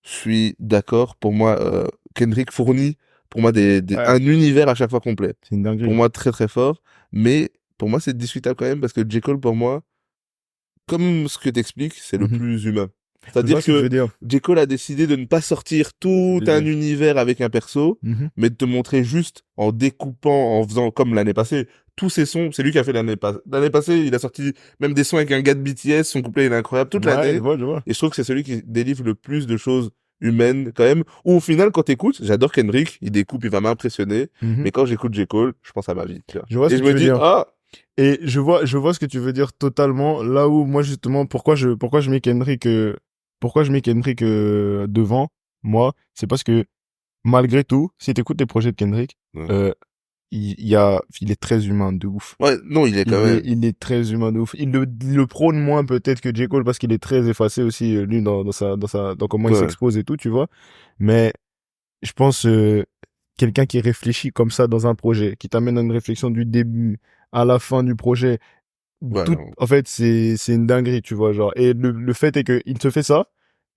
je suis d'accord. Pour moi, Kendrick fournit, pour moi, Ouais. un univers à chaque fois complet. C'est une Pour dinguerie. moi, très, très fort. Mais, pour moi, c'est discutable quand même parce que J. Cole, pour moi, comme ce que t'expliques, c'est le Mhm. plus humain. Je vois C'est-à-dire ce que tu que veux dire. J. Cole a décidé de ne pas sortir tout un univers avec un perso, Mhm. mais de te montrer juste en découpant, en faisant comme l'année passée. Tous ses sons, c'est lui qui a fait l'année passée. L'année passée, il a sorti même des sons avec un gars de BTS, son couplet il est incroyable toute Ouais, l'année. je vois. Et je trouve que c'est celui qui délivre le plus de choses humaines quand même. Ou au final, quand t'écoutes, j'adore Kendrick, il découpe, il va m'impressionner. Mhm. Mais quand j'écoute J. Cole, je pense à ma vie. Tu vois. Je vois ce Et que je tu me veux dis, dire. ah, Et je vois ce que tu veux dire totalement. Là où moi justement, pourquoi je mets Kendrick, devant moi, c'est parce que malgré tout, si t'écoutes les projets de Kendrick, ouais. il est très humain de ouf. Ouais, non, il est quand même. Il est très humain de ouf. Il le prône moins peut-être que J. Cole parce qu'il est très effacé aussi lui dans comment il Ouais. s'expose et tout, tu vois. Mais je pense quelqu'un qui réfléchit comme ça dans un projet, qui t'amène à une réflexion du début à la fin du projet Ouais, non. en fait, c'est une dinguerie, tu vois, genre. Et le fait est que il te fait ça,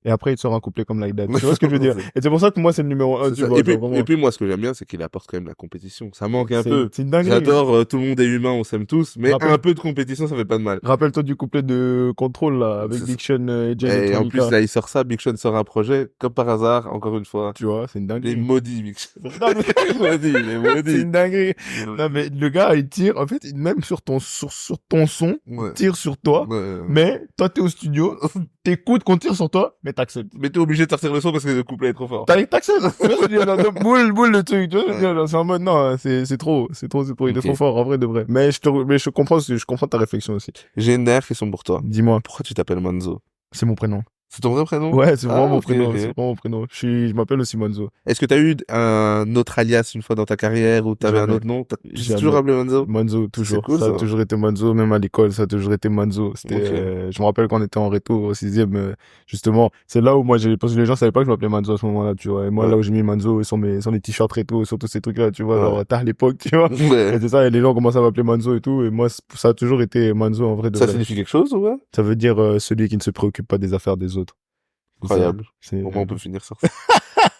et après, il te sort un couplet comme Like That. Tu vois ce que je veux dire? Et c'est pour ça que moi, c'est le numéro un, C'est tu ça. vois, genre, vraiment. Et puis moi, ce que j'aime bien, c'est qu'il apporte quand même la compétition. Ça manque un peu. C'est une dinguerie. J'adore, tout le monde est humain, on s'aime tous, mais Rappelle, un peu de compétition, ça fait pas de mal. rappelle-toi du couplet de Control, là, avec C'est ça. Big Sean et Jay Et en plus, Electronica. là, il sort ça, Big Sean sort un projet, comme par hasard, encore une fois. Tu vois, c'est une Les dinguerie. maudits, Big Sean. Non, mais- Les maudits. c'est une dinguerie. Non, mais le gars, il tire, en fait, même sur sur ton son, il Ouais. tire sur toi, Ouais. mais toi, t'es au studio, t'écoutes qu'on tire sur toi, mais t'acceptes. Mais t'es obligé de sortir le son parce que le couplet est trop fort. T'acceptes. Tu vois, je veux dire, non, boule le truc, tu vois, je veux dire, genre, c'est en mode, non, c'est trop, il est Ok. trop fort, en vrai, de vrai. Mais je comprends ta réflexion aussi. J'ai une dernière question pour toi. Dis-moi, Pourquoi tu t'appelles Manzo? c'est mon prénom. C'est ton vrai prénom? Ouais, c'est vraiment Ah, mon ok, prénom, ok. c'est vraiment mon prénom. Je m'appelle aussi Monzo. Est-ce que t'as eu un autre alias une fois dans ta carrière ou t'avais un Jamais. autre nom? Tu t'es Jamais. toujours appelé Manzo? Monzo, C'est toujours. cool, Ça a ça. toujours été Monzo, même à l'école, ça a toujours été Monzo. C'était, Ok. je me rappelle quand on était en réto au sixième, justement, c'est là où moi parce que les gens savaient pas que je m'appelais Monzo à ce moment-là, tu vois. Et moi, Ouais. là où j'ai mis Monzo sur mes t-shirts réto, sur tous ces trucs-là, tu vois, Ouais. genre, tard à l'époque, tu vois. Ouais. Et c'est ça, et les gens commencent à m'appeler Monzo et tout, et moi, ça a toujours été Monzo en vrai de Ça vrai. signifie quelque chose, ouais? Ça veut dire, celui qui ne se préoccupe pas des affaires des autres. C'est ça. Incroyable. C'est, Au moins, on peut finir sur ça.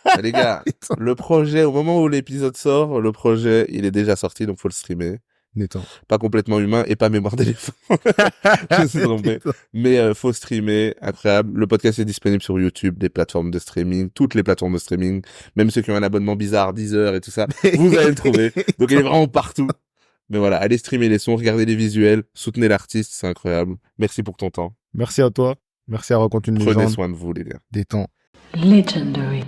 Ah, les gars, le projet, au moment où l'épisode sort, le projet, il est déjà sorti, donc faut le streamer. Détends. Pas complètement humain et pas mémoire d'éléphant. Je me suis trompé. Mais faut streamer, incroyable. Le podcast est disponible sur YouTube, des plateformes de streaming, toutes les plateformes de streaming, même ceux qui ont un abonnement bizarre, Deezer et tout ça, vous allez le trouver. Donc il est vraiment partout. Mais voilà, allez streamer les sons, regardez les visuels, soutenez l'artiste, c'est incroyable. Merci pour ton temps. Merci à toi. Merci à Raconte une Prenez légende. soin de vous, les gars. Détends. Legendary.